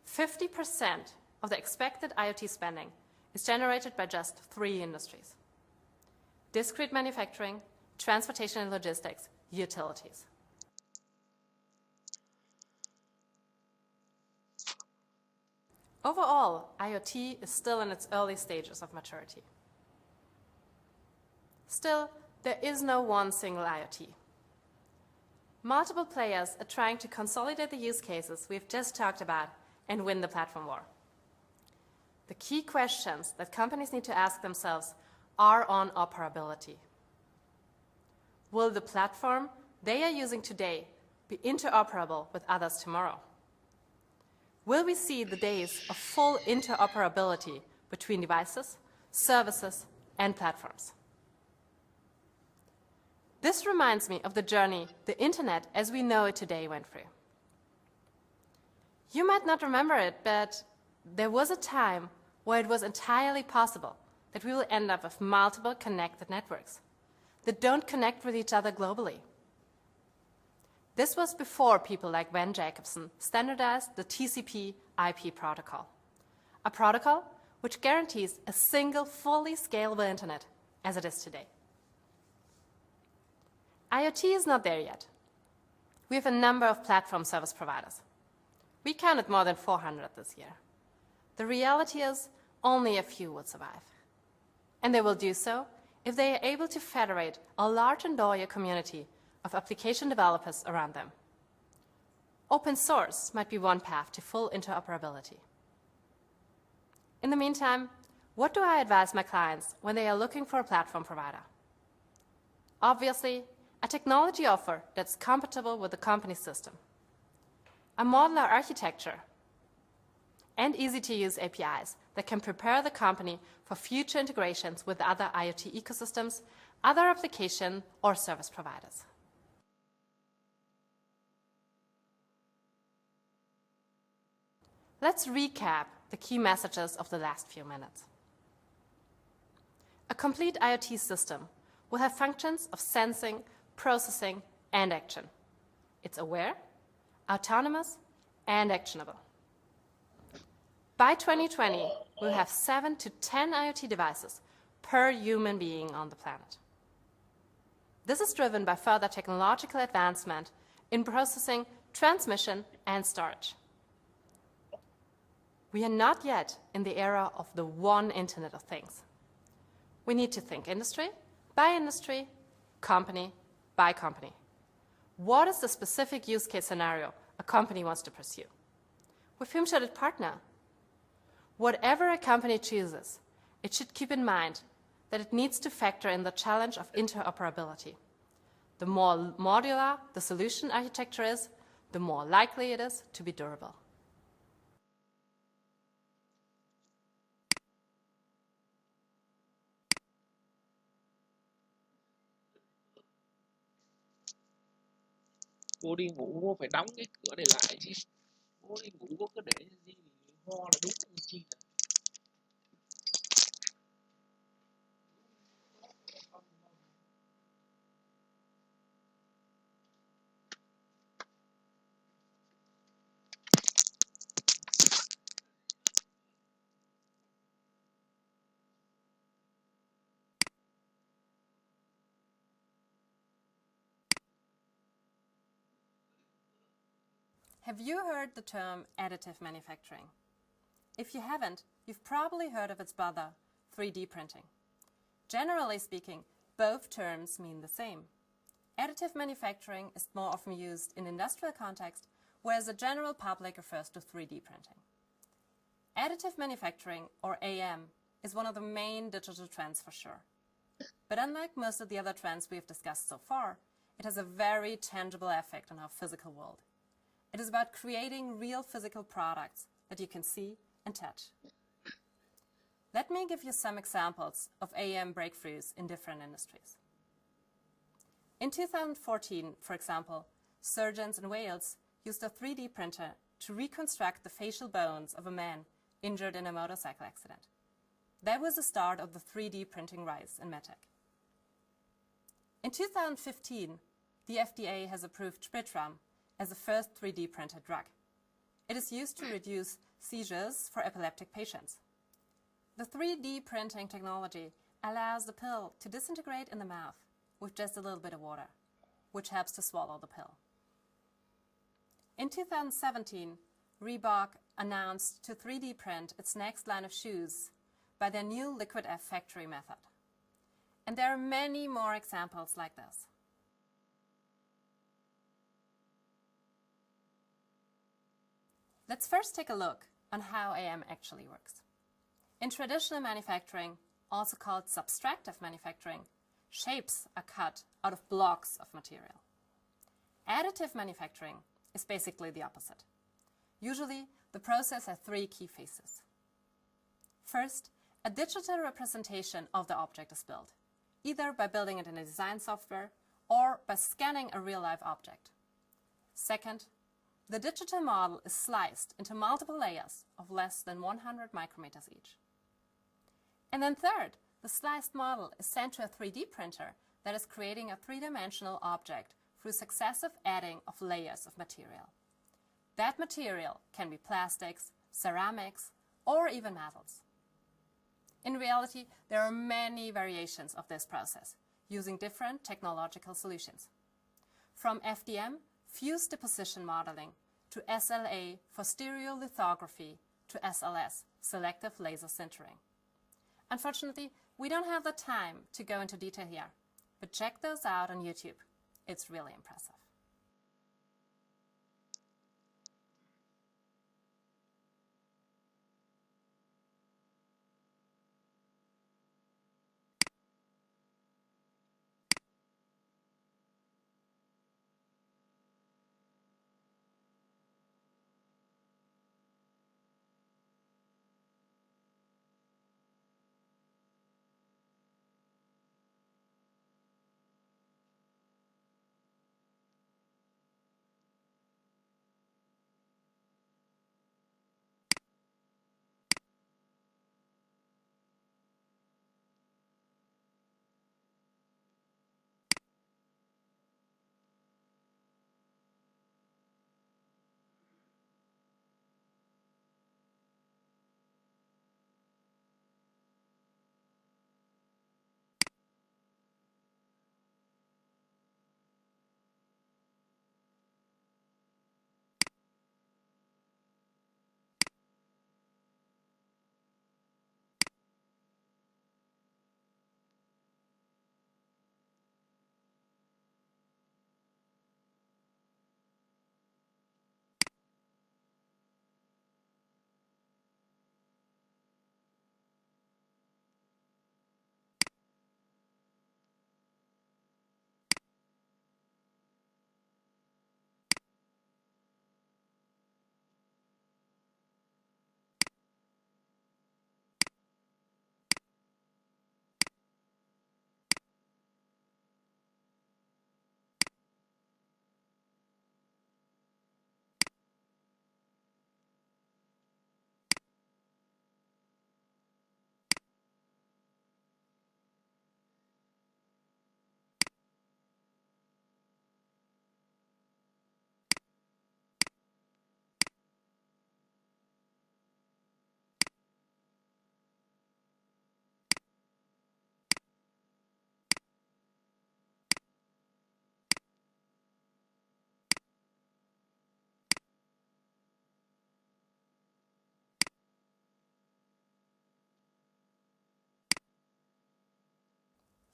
50% of the expected IoT spending is generated by just 3 industries: discrete manufacturing, transportation and logistics, utilities. Overall, IoT is still in its early stages of maturity. Still, there is no one single IoT. Multiple players are trying to consolidate the use cases we've just talked about and win the platform war. The key questions that companies need to ask themselves are on operability. Will the platform they are using today be interoperable with others tomorrow? Will we see the days of full interoperability between devices, services, and platforms? This reminds me of the journey the internet as we know it today went through. You might not remember it, but there was a time where it was entirely possible that we will end up with multiple connected networks that don't connect with each other globally. This was before people like Van Jacobson standardized the TCP/IP protocol, a protocol which guarantees a single, fully scalable internet as it is today. IoT is not there yet. We have a number of platform service providers. We counted more than 400 this year. The reality is only a few will survive. And they will do so if they are able to federate a large and loyal community of application developers around them. Open source might be one path to full interoperability. In the meantime, what do I advise my clients when they are looking for a platform provider? Obviously, a technology offer that's compatible with the company's system, a modular architecture, and easy-to-use APIs that can prepare the company for future integrations with other IoT ecosystems, other application or service providers. Let's recap the key messages of the last few minutes. A complete IoT system will have functions of sensing, processing, and action. It's aware, autonomous, and actionable. By 2020, we'll have 7 to 10 IoT devices per human being on the planet. This is driven by further technological advancement in processing, transmission, and storage. We are not yet in the era of the one Internet of Things. We need to think industry by industry, company by company. What is the specific use case scenario a company wants to pursue? With whom should it partner? Whatever a company chooses, it should keep in mind that it needs to factor in the challenge of interoperability. The more modular the solution architecture is, the more likely it is to be durable. Cô đi ngủ cô phải đóng cái cửa để lại chứ. Cô đi ngủ cô cứ để gì ho là đúng như chi là. Have you heard the term additive manufacturing? If you haven't, you've probably heard of its brother, 3D printing. Generally speaking, both terms mean the same. Additive manufacturing is more often used in industrial context, whereas the general public refers to 3D printing. Additive manufacturing, or AM, is one of the main digital trends for sure. But unlike most of the other trends we have discussed so far, it has a very tangible effect on our physical world. It is about creating real physical products that you can see and touch. Let me give you some examples of AM breakthroughs in different industries. In 2014, for example, surgeons in Wales used a 3D printer to reconstruct the facial bones of a man injured in a motorcycle accident. That was the start of the 3D printing rise in medtech. In 2015, the FDA has approved Spritram as the first 3D printed drug. It is used to reduce seizures for epileptic patients. The 3D printing technology allows the pill to disintegrate in the mouth with just a little bit of water, which helps to swallow the pill. In 2017, Reebok announced to 3D print its next line of shoes by their new Liquid F factory method. And there are many more examples like this. Let's first take a look on how AM actually works. In traditional manufacturing, also called subtractive manufacturing, shapes are cut out of blocks of material. Additive manufacturing is basically the opposite. Usually, the process has three key phases. First, a digital representation of the object is built, either by building it in a design software or by scanning a real-life object. Second, the digital model is sliced into multiple layers of less than 100 micrometers each. And then third, the sliced model is sent to a 3D printer that is creating a three-dimensional object through successive adding of layers of material. That material can be plastics, ceramics, or even metals. In reality, there are many variations of this process, using different technological solutions. From FDM, fused deposition modeling, to SLA for stereolithography, to SLS, selective laser sintering. Unfortunately, we don't have the time to go into detail here, but check those out on YouTube. It's really impressive.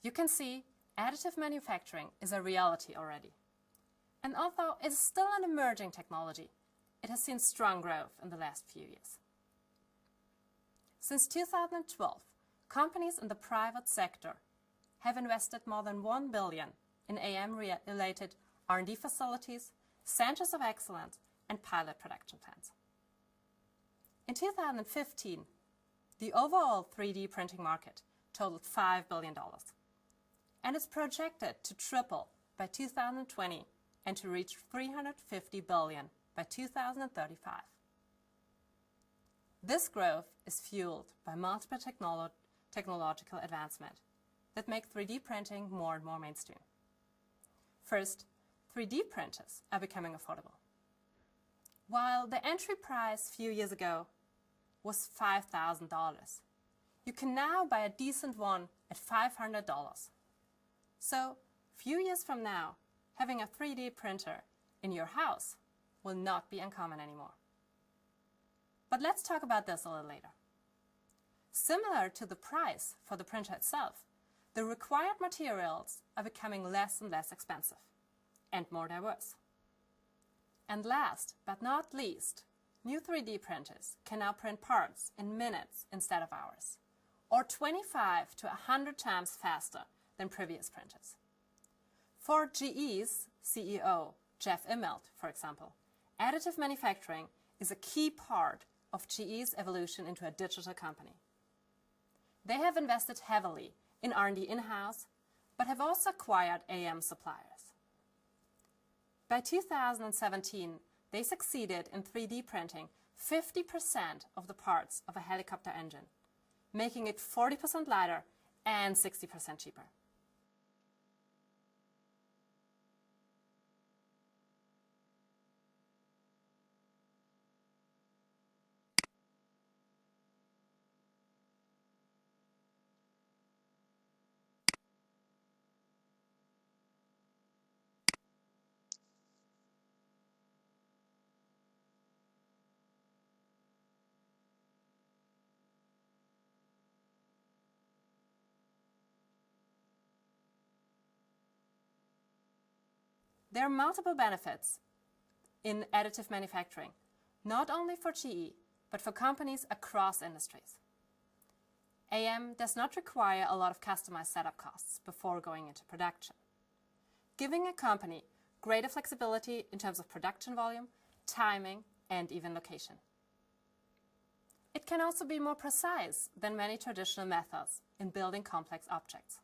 you can see additive manufacturing is a reality already. And although it is still an emerging technology, it has seen strong growth in the last few years. Since 2012, companies in the private sector have invested more than 1 billion in AM-related R&D facilities, centers of excellence, and pilot production plants. In 2015, the overall 3D printing market totaled $5 billion, and is projected to triple by 2020 and to reach $350 billion by 2035. This growth is fueled by multiple technological advancement that make 3D printing more and more mainstream. First, 3D printers are becoming affordable. While the entry price a few years ago was $5,000, you can now buy a decent one at $500. So, a few years from now, having a 3D printer in your house will not be uncommon anymore. But let's talk about this a little later. Similar to the price for the printer itself, the required materials are becoming less and less expensive and more diverse. And last but not least, new 3D printers can now print parts in minutes instead of hours, or 25 to 100 times faster than previous printers. For GE's CEO, Jeff Immelt, for example, additive manufacturing is a key part of GE's evolution into a digital company. They have invested heavily in R&D in-house, but have also acquired AM suppliers. By 2017, they succeeded in 3D printing 50% of the parts of a helicopter engine, making it 40% lighter and 60% cheaper. There are multiple benefits in additive manufacturing, not only for GE, but for companies across industries. AM does not require a lot of customized setup costs before going into production, giving a company greater flexibility in terms of production volume, timing, and even location. It can also be more precise than many traditional methods in building complex objects.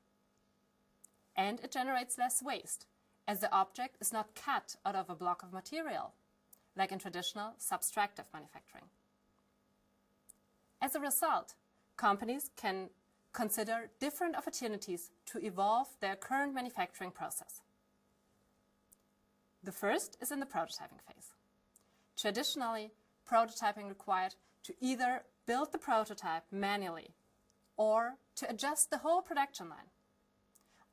And it generates less waste, as the object is not cut out of a block of material, like in traditional subtractive manufacturing. As a result, companies can consider different opportunities to evolve their current manufacturing process. The first is in the prototyping phase. Traditionally, prototyping required to either build the prototype manually or to adjust the whole production line.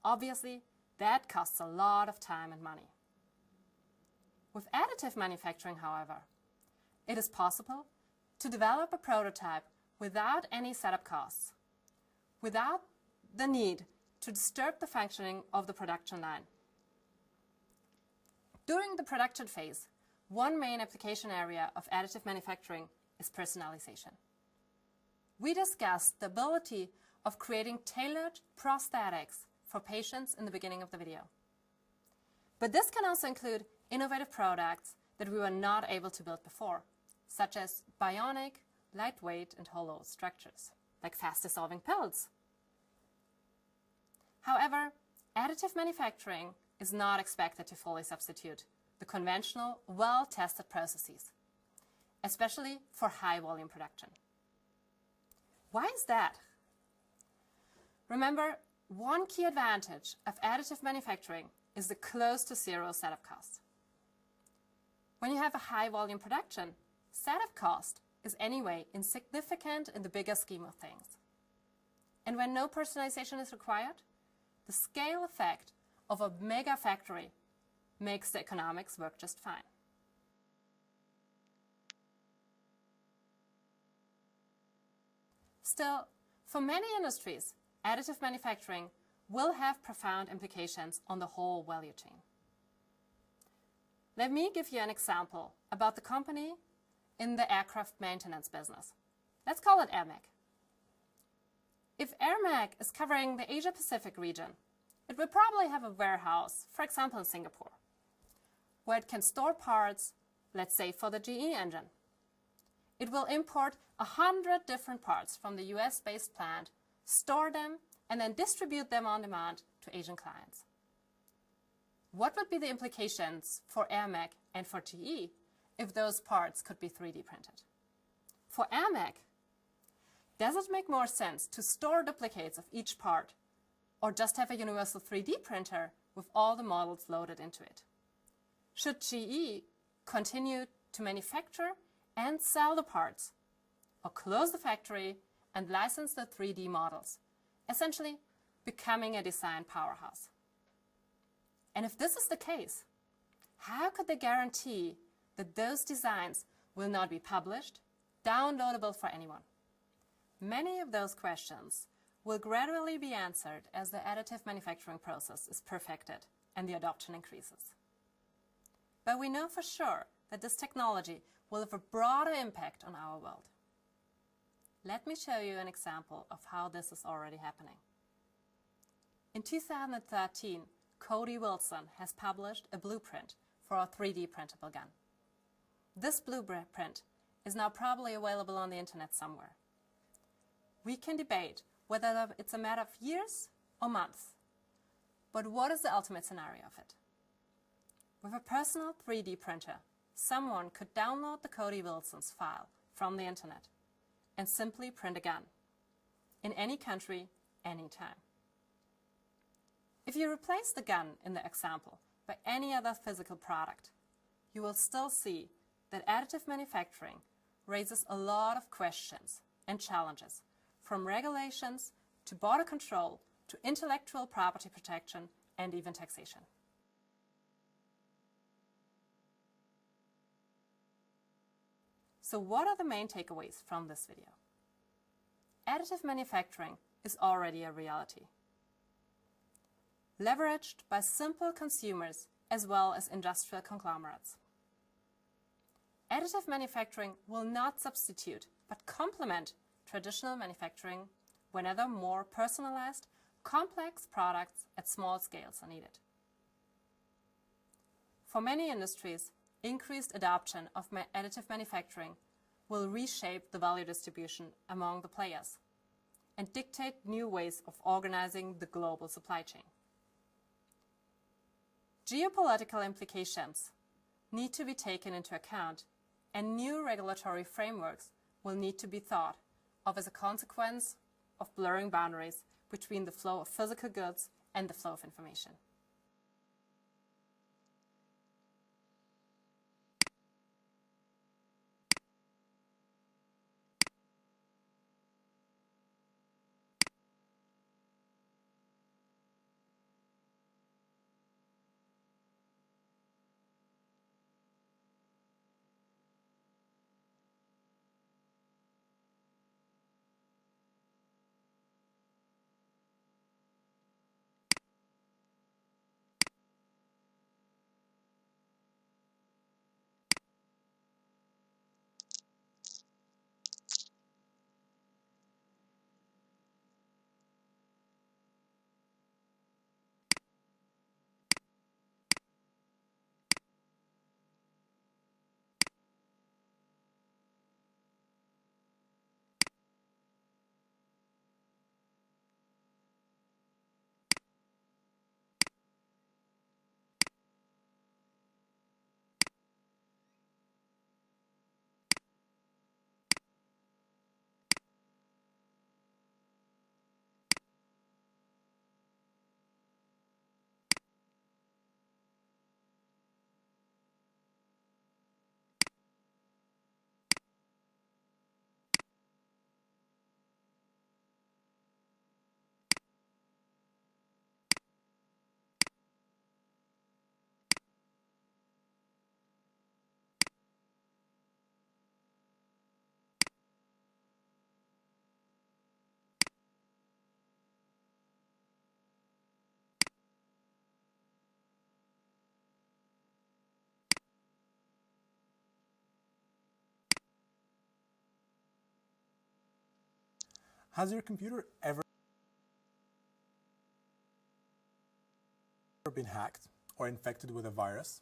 Obviously, that costs a lot of time and money. With additive manufacturing, however, it is possible to develop a prototype without any setup costs, without the need to disturb the functioning of the production line. During the production phase, one main application area of additive manufacturing is personalization. We discussed the ability of creating tailored prosthetics for patients in the beginning of the video. But this can also include innovative products that we were not able to build before, such as bionic, lightweight, and hollow structures, like fast-dissolving pills. However, additive manufacturing is not expected to fully substitute the conventional, well-tested processes, especially for high-volume production. Why is that? Remember, one key advantage of additive manufacturing is the close to zero setup cost. When you have a high-volume production, setup cost is anyway insignificant in the bigger scheme of things. And when no personalization is required, the scale effect of a mega factory makes the economics work just fine. Still, for many industries, additive manufacturing will have profound implications on the whole value chain. Let me give you an example about the company in the aircraft maintenance business. Let's call it AirMag. If AirMag is covering the Asia-Pacific region, it will probably have a warehouse, for example in Singapore, where it can store parts, let's say for the GE engine. It will import 100 different parts from the US-based plant, store them, and then distribute them on demand to Asian clients. What would be the implications for AirMag and for GE if those parts could be 3D printed? For AirMag, does it make more sense to store duplicates of each part or just have a universal 3D printer with all the models loaded into it? Should GE continue to manufacture and sell the parts, or close the factory and license the 3D models, essentially becoming a design powerhouse? And if this is the case, how could they guarantee that those designs will not be published, downloadable for anyone? Many of those questions will gradually be answered as the additive manufacturing process is perfected and the adoption increases. But we know for sure that this technology will have a broader impact on our world. Let me show you an example of how this is already happening. In 2013, Cody Wilson has published a blueprint for a 3D printable gun. This blueprint is now probably available on the internet somewhere. We can debate whether it's a matter of years or months, but what is the ultimate scenario of it? With a personal 3D printer, someone could download the Cody Wilson's file from the internet and simply print a gun in any country, anytime. If you replace the gun in the example by any other physical product, you will still see that additive manufacturing raises a lot of questions and challenges, from regulations to border control to intellectual property protection and even taxation. So what are the main takeaways from this video? Additive manufacturing is already a reality, leveraged by simple consumers as well as industrial conglomerates. Additive manufacturing will not substitute but complement traditional manufacturing whenever more personalized, complex products at small scales are needed. For many industries, increased adoption of additive manufacturing will reshape the value distribution among the players and dictate new ways of organizing the global supply chain. Geopolitical implications need to be taken into account, and new regulatory frameworks will need to be thought of as a consequence of blurring boundaries between the flow of physical goods and the flow of information. Has your computer ever been hacked or infected with a virus?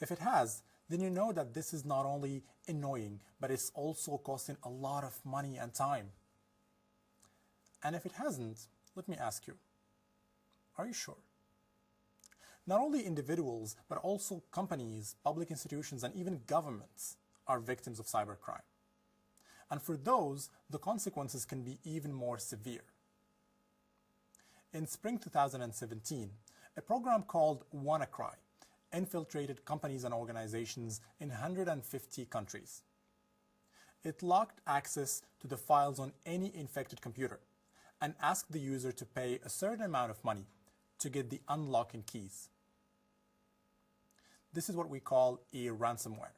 If it has, then you know that this is not only annoying, but it's also costing a lot of money and time. And if it hasn't, let me ask you, are you sure? Not only individuals, but also companies, public institutions, and even governments are victims of cybercrime. And for those, the consequences can be even more severe. In spring 2017, a program called WannaCry infiltrated companies and organizations in 150 countries. It locked access to the files on any infected computer and asked the user to pay a certain amount of money to get the unlocking keys. This is what we call a ransomware.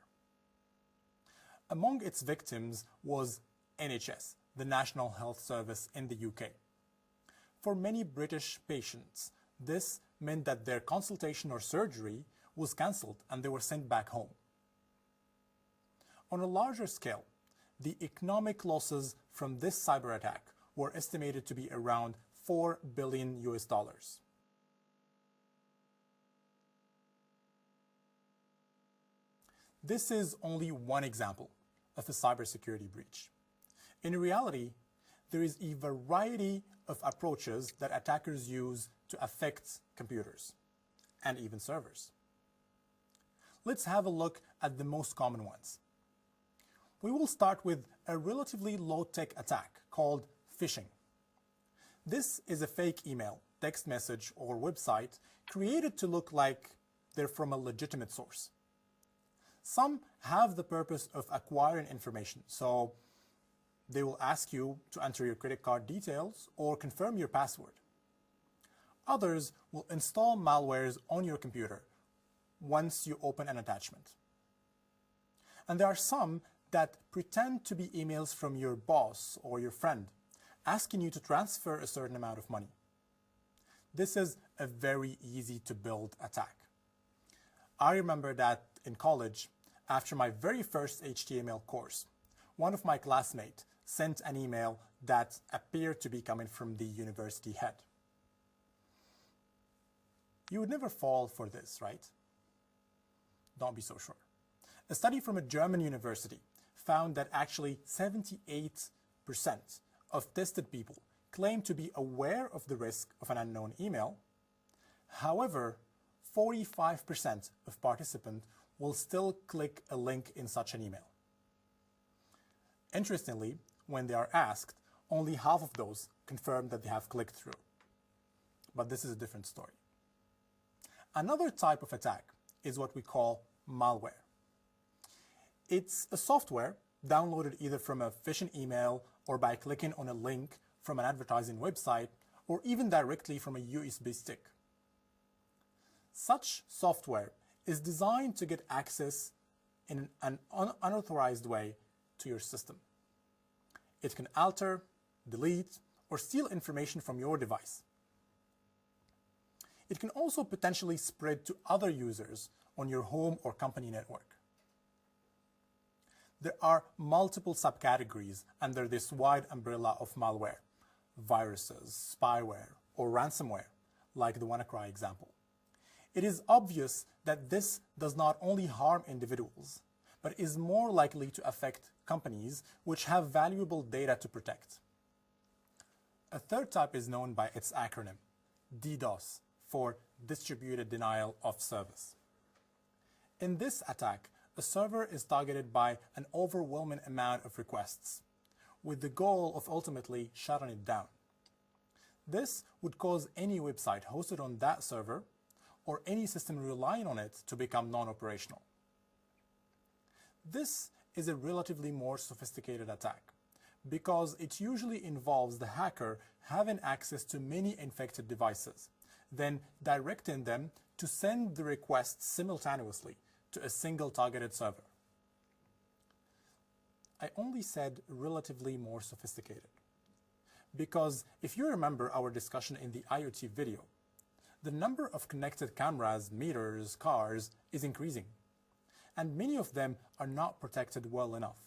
Among its victims was NHS, the National Health Service in the UK. For many British patients, this meant that their consultation or surgery was cancelled and they were sent back home. On a larger scale, the economic losses from this cyber attack were estimated to be around $4 billion US. This is only one example of a cybersecurity breach. In reality, there is a variety of approaches that attackers use to affect computers and even servers. Let's have a look at the most common ones. We will start with a relatively low-tech attack called phishing. This is a fake email, text message, or website created to look like they're from a legitimate source. Some have the purpose of acquiring information, so they will ask you to enter your credit card details or confirm your password. Others will install malwares on your computer once you open an attachment. And there are some that pretend to be emails from your boss or your friend, asking you to transfer a certain amount of money. This is a very easy to build attack. I remember that in college, after my very first HTML course, one of my classmates sent an email that appeared to be coming from the university head. You would never fall for this, right? Don't be so sure. A study from a German university found that actually 78% of tested people claim to be aware of the risk of an unknown email. However, 45% of participants will still click a link in such an email. Interestingly, when they are asked, only half of those confirm that they have clicked through. But this is a different story. Another type of attack is what we call malware. It's a software downloaded either from a phishing email or by clicking on a link from an advertising website or even directly from a USB stick. Such software is designed to get access in an unauthorized way to your system. It can alter, delete, or steal information from your device. It can also potentially spread to other users on your home or company network. There are multiple subcategories under this wide umbrella of malware, viruses, spyware, or ransomware, like the WannaCry example. It is obvious that this does not only harm individuals, but is more likely to affect companies which have valuable data to protect. A third type is known by its acronym, DDoS, for Distributed Denial of Service. In this attack, a server is targeted by an overwhelming amount of requests, with the goal of ultimately shutting it down. This would cause any website hosted on that server or any system relying on it to become non-operational. This is a relatively more sophisticated attack because it usually involves the hacker having access to many infected devices, then directing them to send the requests simultaneously to a single targeted server. I only said relatively more sophisticated because if you remember our discussion in the IoT video, the number of connected cameras, meters, cars is increasing, and many of them are not protected well enough.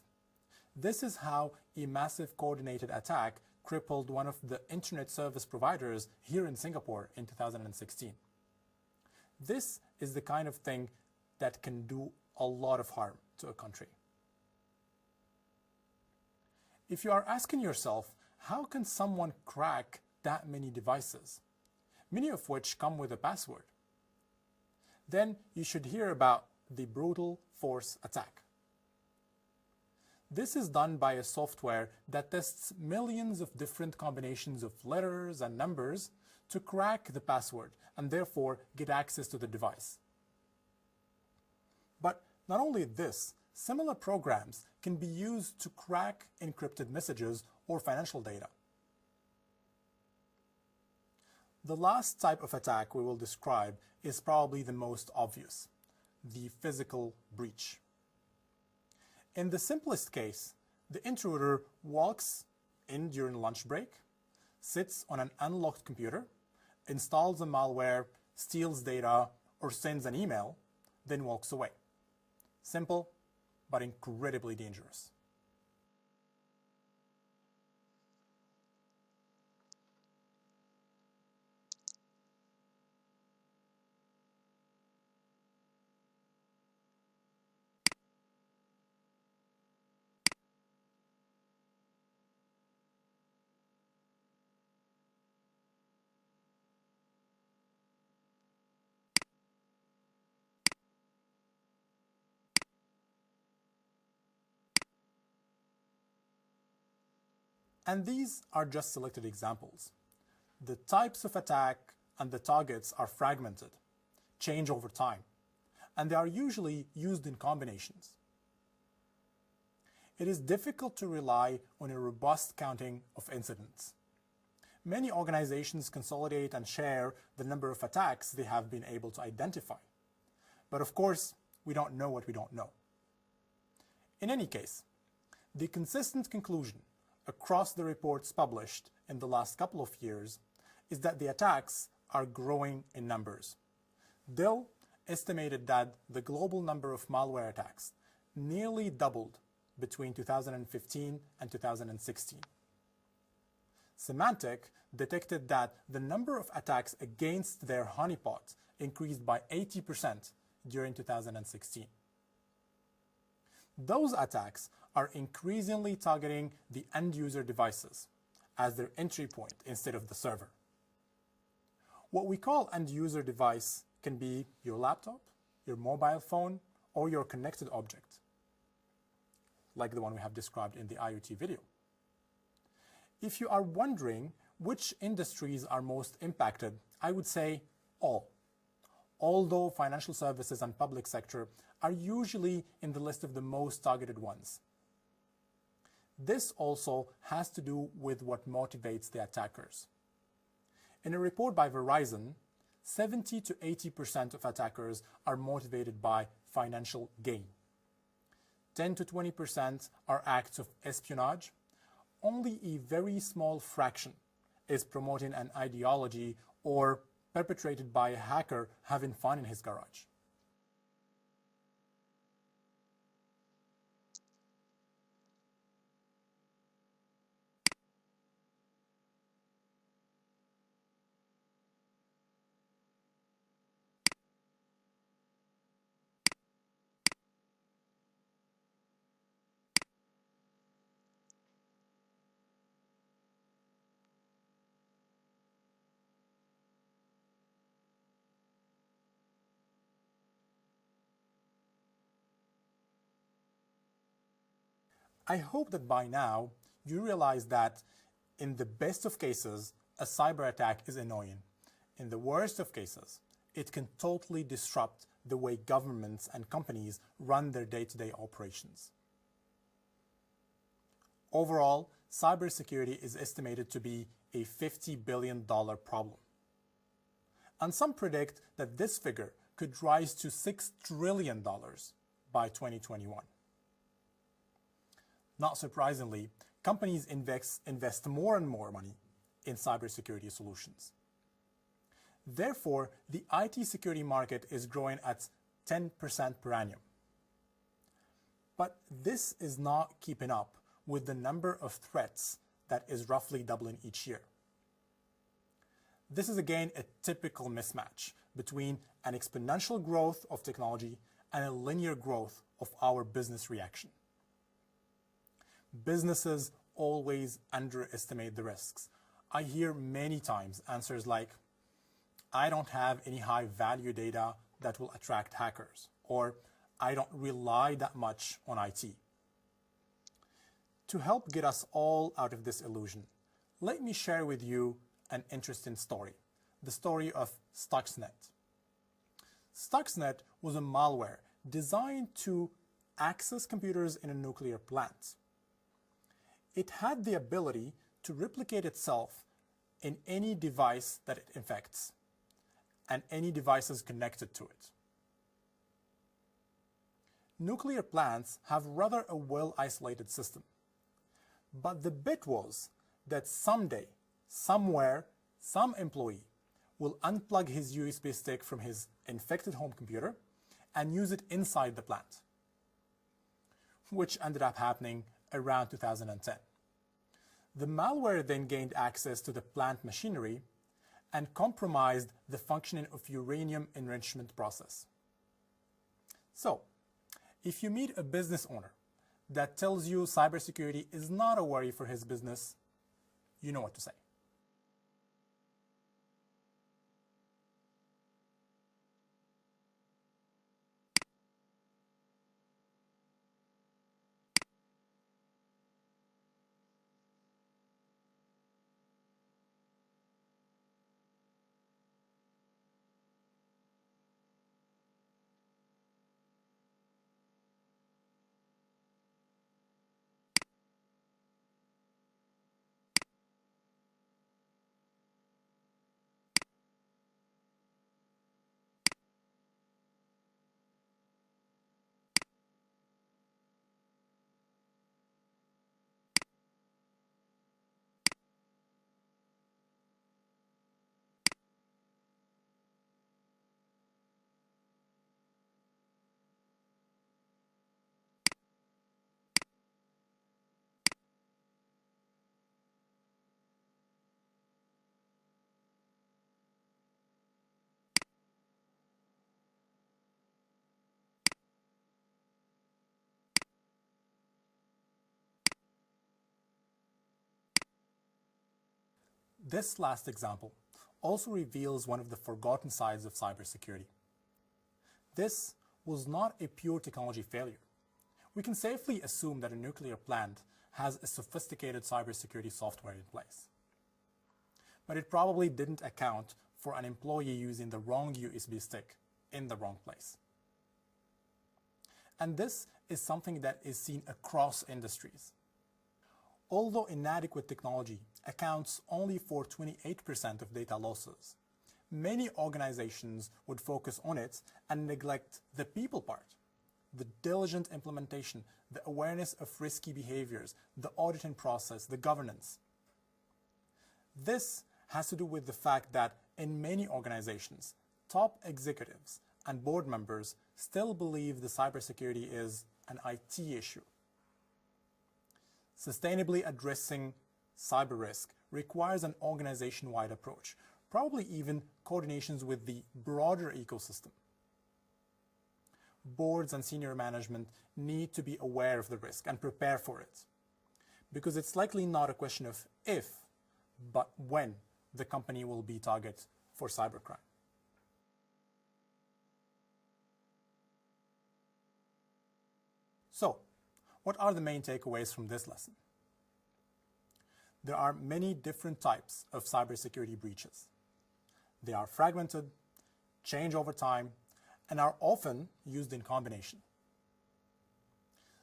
This is how a massive coordinated attack crippled one of the internet service providers here in Singapore in 2016. This is the kind of thing that can do a lot of harm to a country. If you are asking yourself, how can someone crack that many devices, many of which come with a password? Then you should hear about the brutal force attack. This is done by a software that tests millions of different combinations of letters and numbers to crack the password and therefore get access to the device. But not only this, similar programs can be used to crack encrypted messages or financial data. The last type of attack we will describe is probably the most obvious, the physical breach. In the simplest case, the intruder walks in during lunch break, sits on an unlocked computer, installs a malware, steals data, or sends an email, then walks away. Simple, but incredibly dangerous. And these are just selected examples. The types of attack and the targets are fragmented, change over time, and they are usually used in combinations. It is difficult to rely on a robust counting of incidents. Many organizations consolidate and share the number of attacks they have been able to identify. But of course, we don't know what we don't know. In any case, the consistent conclusion across the reports published in the last couple of years is that the attacks are growing in numbers. Dell estimated that the global number of malware attacks nearly doubled between 2015 and 2016. Symantec detected that the number of attacks against their honeypot increased by 80% during 2016. Those attacks are increasingly targeting the end-user devices as their entry point instead of the server. What we call end-user device can be your laptop, your mobile phone, or your connected object, like the one we have described in the IoT video. If you are wondering which industries are most impacted, I would say all. Although financial services and public sector are usually in the list of the most targeted ones. This also has to do with what motivates the attackers. In a report by Verizon, 70 to 80% of attackers are motivated by financial gain. 10 to 20% are acts of espionage. Only a very small fraction is promoting an ideology or perpetrated by a hacker having fun in his garage. I hope that by now you realize that in the best of cases, a cyber attack is annoying. In the worst of cases, it can totally disrupt the way governments and companies run their day-to-day operations. Overall, cybersecurity is estimated to be a $50 billion problem. And some predict that this figure could rise to $6 trillion by 2021. Not surprisingly, companies invest more and more money in cybersecurity solutions. Therefore, the IT security market is growing at 10% per annum. But this is not keeping up with the number of threats that is roughly doubling each year. This is again a typical mismatch between an exponential growth of technology and a linear growth of our business reaction. Businesses always underestimate the risks. I hear many times answers like, I don't have any high value data that will attract hackers, or I don't rely that much on IT. To help get us all out of this illusion, let me share with you an interesting story, the story of Stuxnet. Stuxnet was a malware designed to access computers in a nuclear plant. It had the ability to replicate itself in any device that it infects and any devices connected to it. Nuclear plants have rather a well-isolated system. But the bit was that someday, somewhere, some employee will unplug his USB stick from his infected home computer and use it inside the plant, which ended up happening around 2010. The malware then gained access to the plant machinery and compromised the functioning of uranium enrichment process. So, if you meet a business owner that tells you cybersecurity is not a worry for his business, you know what to say. This last example also reveals one of the forgotten sides of cybersecurity. This was not a pure technology failure. We can safely assume that a nuclear plant has a sophisticated cybersecurity software in place. But it probably didn't account for an employee using the wrong USB stick in the wrong place. And this is something that is seen across industries. Although inadequate technology accounts only for 28% of data losses, many organizations would focus on it and neglect the people part, the diligent implementation, the awareness of risky behaviors, the auditing process, the governance. This has to do with the fact that in many organizations, top executives and board members still believe the cybersecurity is an IT issue. Sustainably addressing cyber risk requires an organization-wide approach, probably even coordinations with the broader ecosystem. Boards and senior management need to be aware of the risk and prepare for it, because it's likely not a question of if, but when the company will be target for cybercrime. So, what are the main takeaways from this lesson? There are many different types of cybersecurity breaches. They are fragmented, change over time, and are often used in combination.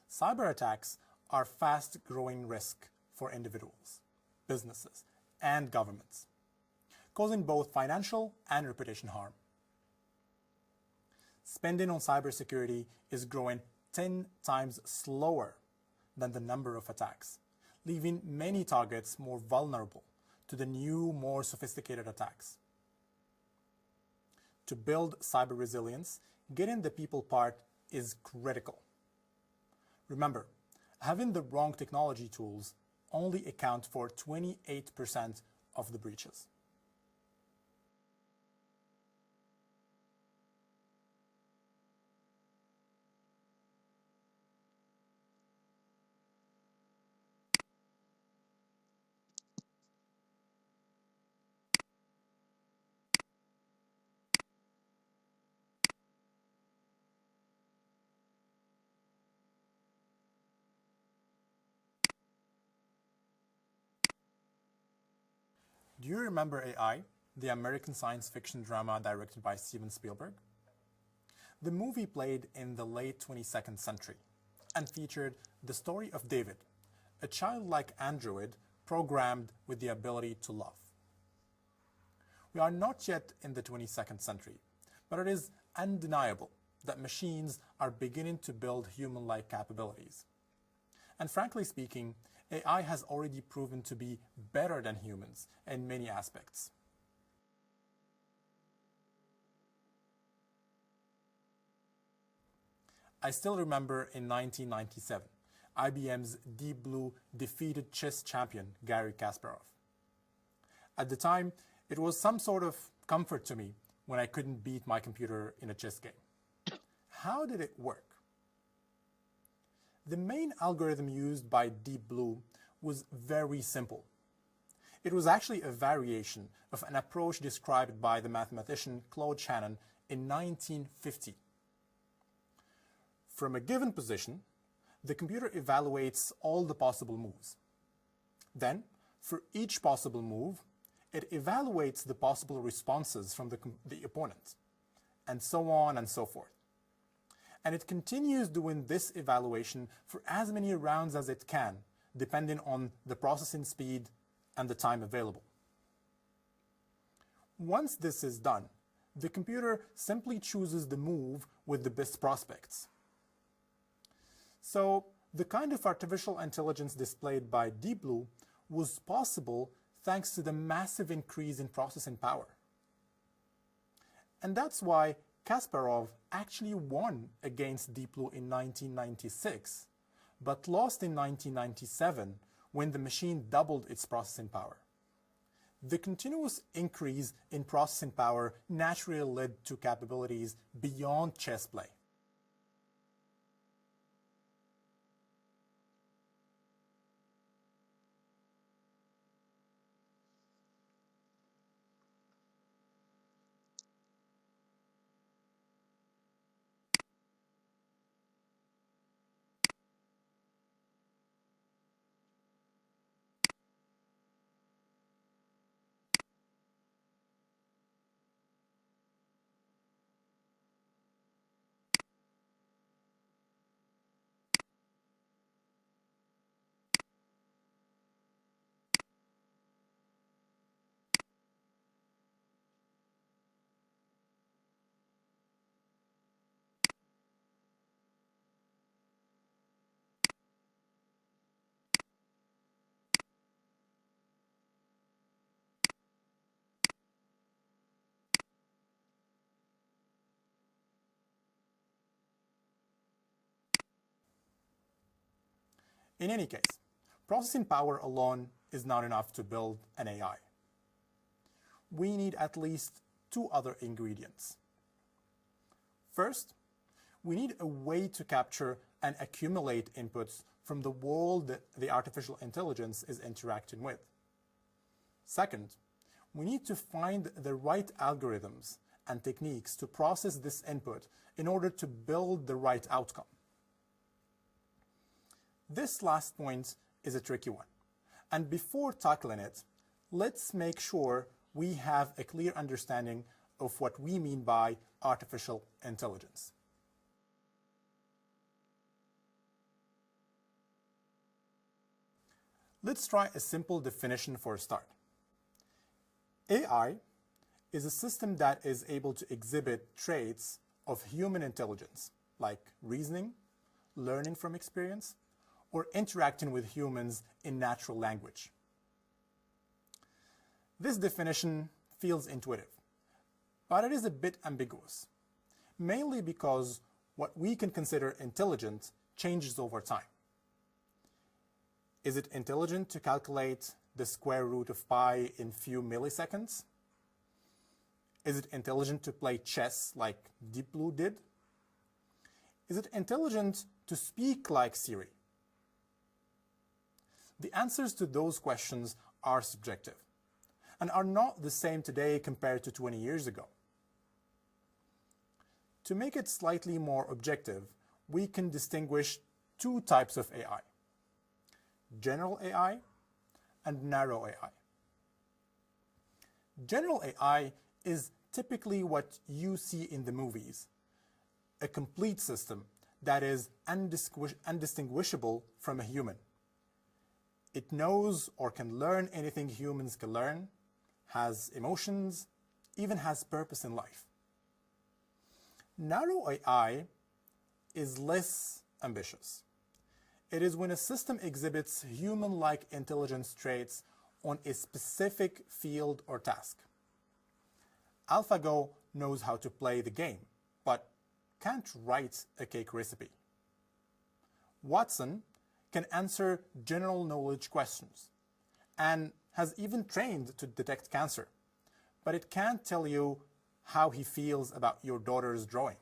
Cyber attacks are fast-growing risk for individuals, businesses, and governments, causing both financial and reputation harm. Spending on cybersecurity is growing 10 times slower than the number of attacks, leaving many targets more vulnerable to the new, more sophisticated attacks. To build cyber resilience, getting the people part is critical. Remember, having the wrong technology tools only account for 28% of the breaches. Do you remember AI, the American science fiction drama directed by Steven Spielberg? The movie played in the late 22nd century and featured the story of David, a childlike android programmed with the ability to love. We are not yet in the 22nd century, but it is undeniable that machines are beginning to build human-like capabilities. And frankly speaking, AI has already proven to be better than humans in many aspects. I still remember in 1997, IBM's Deep Blue defeated chess champion Garry Kasparov. At the time, it was some sort of comfort to me when I couldn't beat my computer in a chess game. How did it work? The main algorithm used by Deep Blue was very simple. It was actually a variation of an approach described by the mathematician Claude Shannon in 1950. From a given position, the computer evaluates all the possible moves. Then, for each possible move, it evaluates the possible responses from the opponent, and so on and so forth. And it continues doing this evaluation for as many rounds as it can, depending on the processing speed and the time available. Once this is done, the computer simply chooses the move with the best prospects. So, the kind of artificial intelligence displayed by Deep Blue was possible thanks to the massive increase in processing power. And that's why Kasparov actually won against Deep Blue in 1996, but lost in 1997 when the machine doubled its processing power. The continuous increase in processing power naturally led to capabilities beyond chess play. In any case, processing power alone is not enough to build an AI. We need at least two other ingredients. First, we need a way to capture and accumulate inputs from the world that the artificial intelligence is interacting with. Second, we need to find the right algorithms and techniques to process this input in order to build the right outcome. This last point is a tricky one, and before tackling it, let's make sure we have a clear understanding of what we mean by artificial intelligence. Let's try a simple definition for a start. AI is a system that is able to exhibit traits of human intelligence, like reasoning, learning from experience, or interacting with humans in natural language. This definition feels intuitive, but it is a bit ambiguous, mainly because what we can consider intelligent changes over time. Is it intelligent to calculate the square root of pi in few milliseconds? Is it intelligent to play chess like Deep Blue did? Is it intelligent to speak like Siri? The answers to those questions are subjective and are not the same today compared to 20 years ago. To make it slightly more objective, we can distinguish two types of AI: general AI and narrow AI. General AI is typically what you see in the movies, a complete system that is undistinguishable from a human. It knows or can learn anything humans can learn, has emotions, even has purpose in life. Narrow AI is less ambitious. It is when a system exhibits human-like intelligence traits on a specific field or task. AlphaGo knows how to play the game, but can't write a cake recipe. Watson can answer general knowledge questions and has even trained to detect cancer, but it can't tell you how he feels about your daughter's drawing.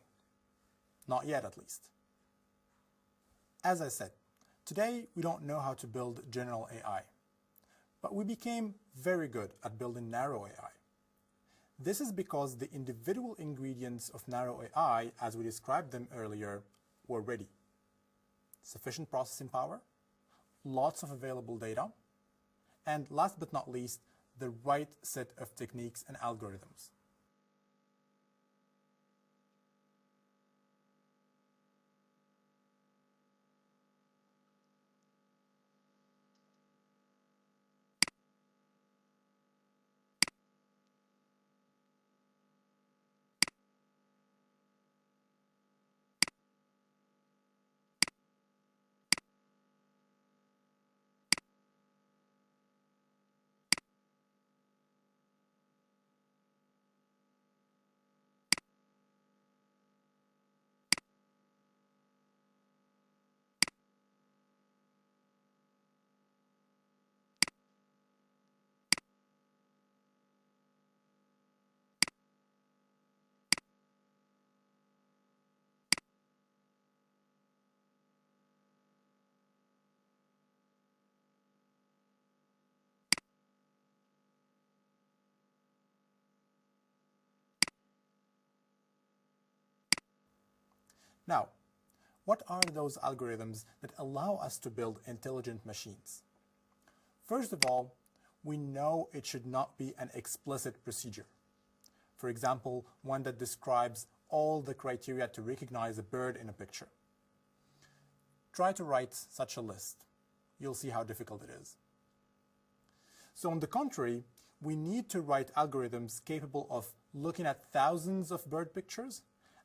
Not yet, at least. As I said, today we don't know how to build general AI, but we became very good at building narrow AI. This is because the individual ingredients of narrow AI, as we described them earlier, were ready. Sufficient processing power, lots of available data, and last but not least, the right set of techniques and algorithms. Now, what are those algorithms that allow us to build intelligent machines? First of all, we know it should not be an explicit procedure. For example, one that describes all the criteria to recognize a bird in a picture. Try to write such a list. You'll see how difficult it is. So on the contrary, we need to write algorithms capable of looking at thousands of bird pictures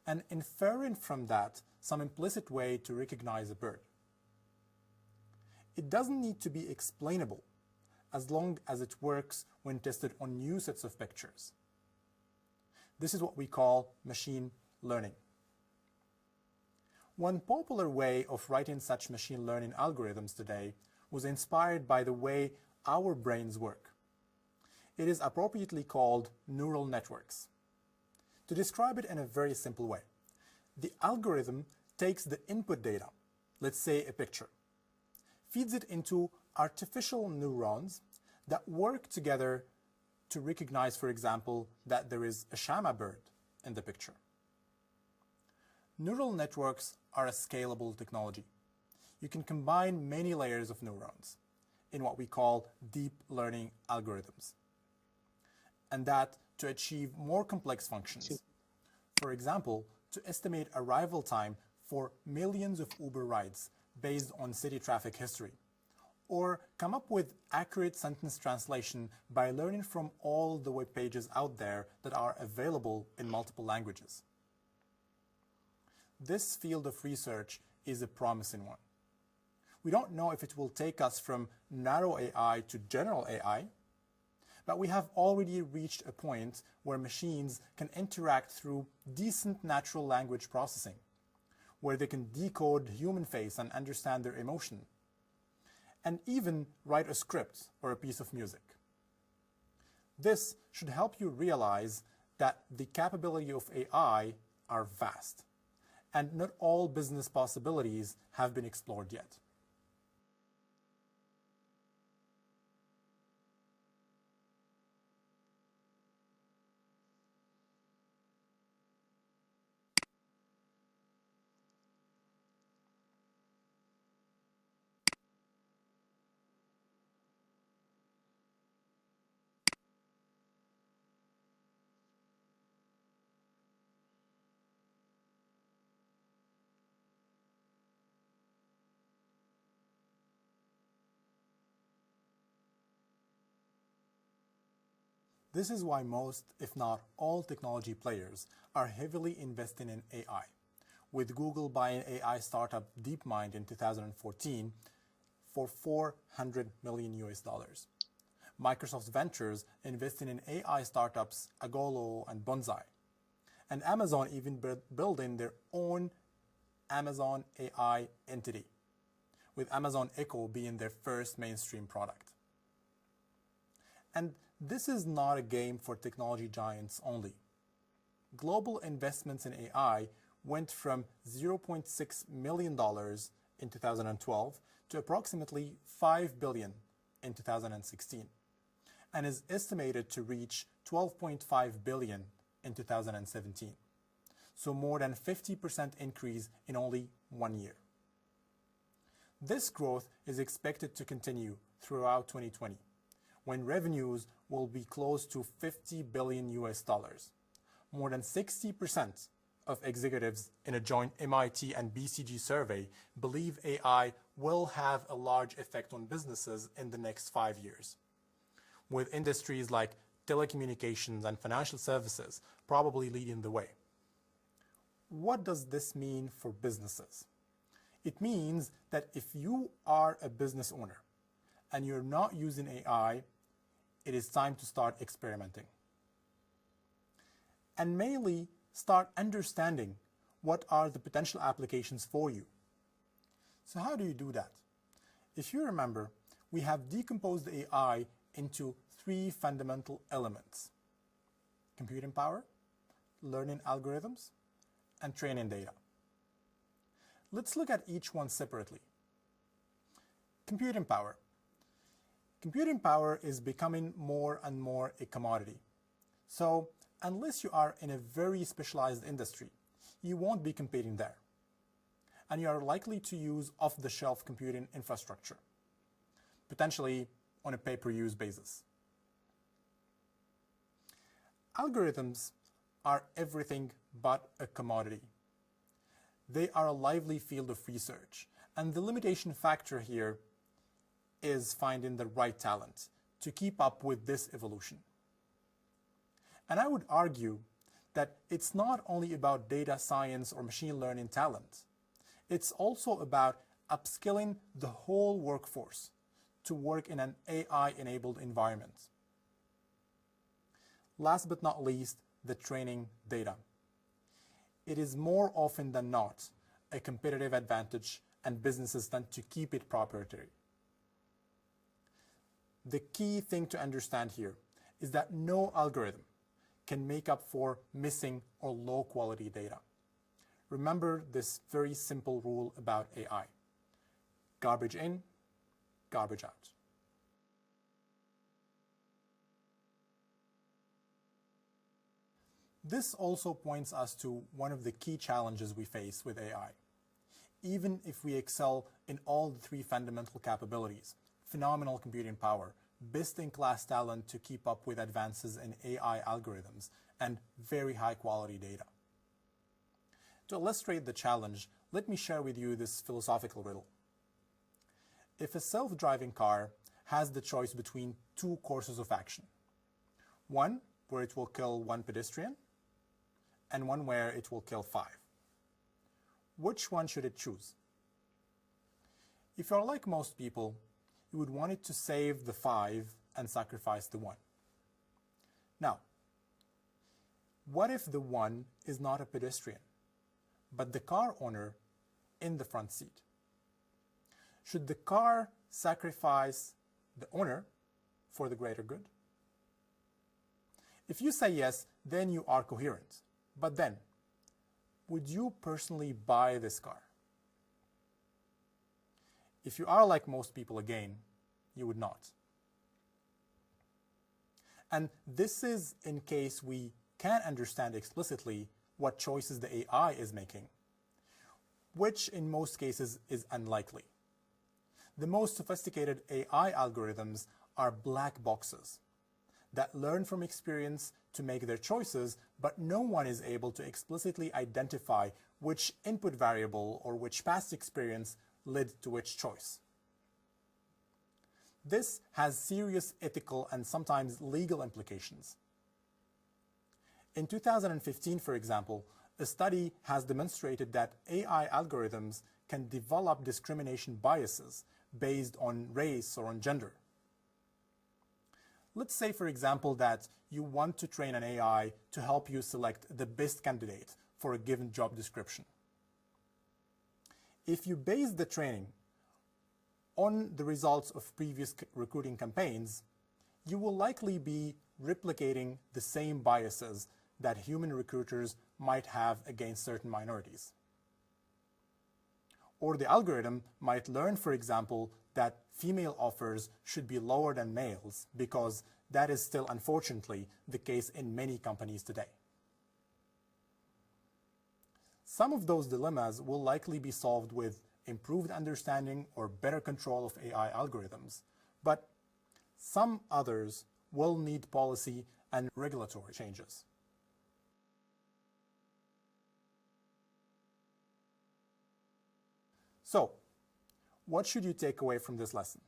and inferring from that some implicit way to recognize a bird. It doesn't need to be explainable, as long as it works when tested on new sets of pictures. This is what we call machine learning. One popular way of writing such machine learning algorithms today was inspired by the way our brains work. It is appropriately called neural networks. To describe it in a very simple way, the algorithm takes the input data, let's say a picture, feeds it into artificial neurons that work together to recognize, for example, that there is a shama bird in the picture. Neural networks are a scalable technology. You can combine many layers of neurons in what we call deep learning algorithms, and that to achieve more complex functions. For example, to estimate arrival time for millions of Uber rides based on city traffic history, or come up with accurate sentence translation by learning from all the web pages out there that are available in multiple languages. This field of research is a promising one. We don't know if it will take us from narrow AI to general AI, but we have already reached a point where machines can interact through decent natural language processing, where they can decode human face and understand their emotion. and even write a script or a piece of music. This should help you realize that the capability of AI are vast, and not all business possibilities have been explored yet. This is why most, if not all, technology players are heavily investing in AI, with Google buying AI startup DeepMind in 2014 for $400 million US. Microsoft Ventures investing in AI startups Agolo and Bonsai, and Amazon even building their own Amazon AI entity, with Amazon Echo being their first mainstream product. And this is not a game for technology giants only. Global investments in AI went from $0.6 million in 2012 to approximately $5 billion in 2016, and is estimated to reach $12.5 billion in 2017. So more than 50% increase in only 1 year. This growth is expected to continue throughout 2020, when revenues will be close to $50 billion US. More than 60% of executives in a joint MIT and BCG survey believe AI will have a large effect on businesses in the next 5 years, with industries like telecommunications and financial services probably leading the way. What does this mean for businesses? It means that if you are a business owner and you're not using AI, it is time to start experimenting. And mainly start understanding what are the potential applications for you. So how do you do that? If you remember, we have decomposed AI into 3 fundamental elements: computing power, learning algorithms, and training data. Let's look at each one separately. Computing power. Computing power is becoming more and more a commodity. So unless you are in a very specialized industry, you won't be competing there. And you are likely to use off-the-shelf computing infrastructure, potentially on a pay-per-use basis. Algorithms are everything but a commodity. They are a lively field of research, and the limitation factor here is finding the right talent to keep up with this evolution. And I would argue that it's not only about data science or machine learning talent. It's also about upskilling the whole workforce to work in an AI-enabled environment. Last but not least, the training data. It is more often than not a competitive advantage, and businesses tend to keep it proprietary. The key thing to understand here is that no algorithm can make up for missing or low quality data. Remember this very simple rule about AI: garbage in, garbage out. This also points us to one of the key challenges we face with AI. Even if we excel in all the 3 fundamental capabilities, phenomenal computing power, best-in-class talent to keep up with advances in AI algorithms, and very high-quality data. To illustrate the challenge, let me share with you this philosophical riddle. If a self-driving car has the choice between 2 courses of action, one where it will kill 1 pedestrian, and one where it will kill 5, which one should it choose? If you're like most people, you would want it to save the 5 and sacrifice the 1. Now, what if the 1 is not a pedestrian, but the car owner in the front seat? Should the car sacrifice the owner for the greater good? If you say yes, then you are coherent. But then, would you personally buy this car? If you are like most people again, you would not. And this is in case we can understand explicitly what choices the AI is making, which in most cases is unlikely. The most sophisticated AI algorithms are black boxes that learn from experience to make their choices, but no one is able to explicitly identify which input variable or which past experience led to which choice. This has serious ethical and sometimes legal implications. In 2015, for example, a study has demonstrated that AI algorithms can develop discrimination biases based on race or on gender. Let's say, for example, that you want to train an AI to help you select the best candidate for a given job description. If you base the training on the results of previous recruiting campaigns, you will likely be replicating the same biases that human recruiters might have against certain minorities. Or the algorithm might learn, for example, that female offers should be lower than males because that is still, unfortunately, the case in many companies today. Some of those dilemmas will likely be solved with improved understanding or better control of AI algorithms, but some others will need policy and regulatory changes. So, what should you take away from this lesson?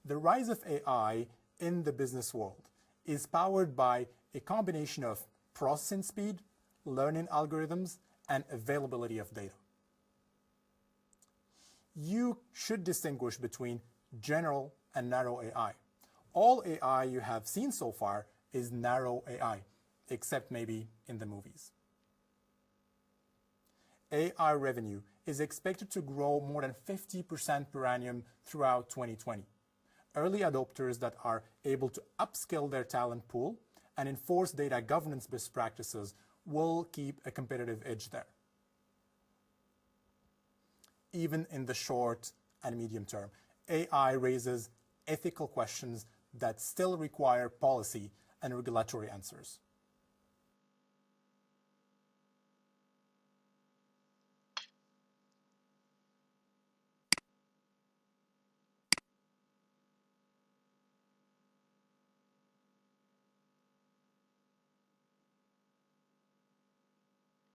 The rise of AI in the business world is powered by a combination of processing speed, learning algorithms, and availability of data. You should distinguish between general and narrow AI. All AI you have seen so far is narrow AI, except maybe in the movies. AI revenue is expected to grow more than 50% per annum throughout 2020. Early adopters that are able to upskill their talent pool and enforce data governance best practices will keep a competitive edge there. Even in the short and medium term, AI raises ethical questions that still require policy and regulatory answers.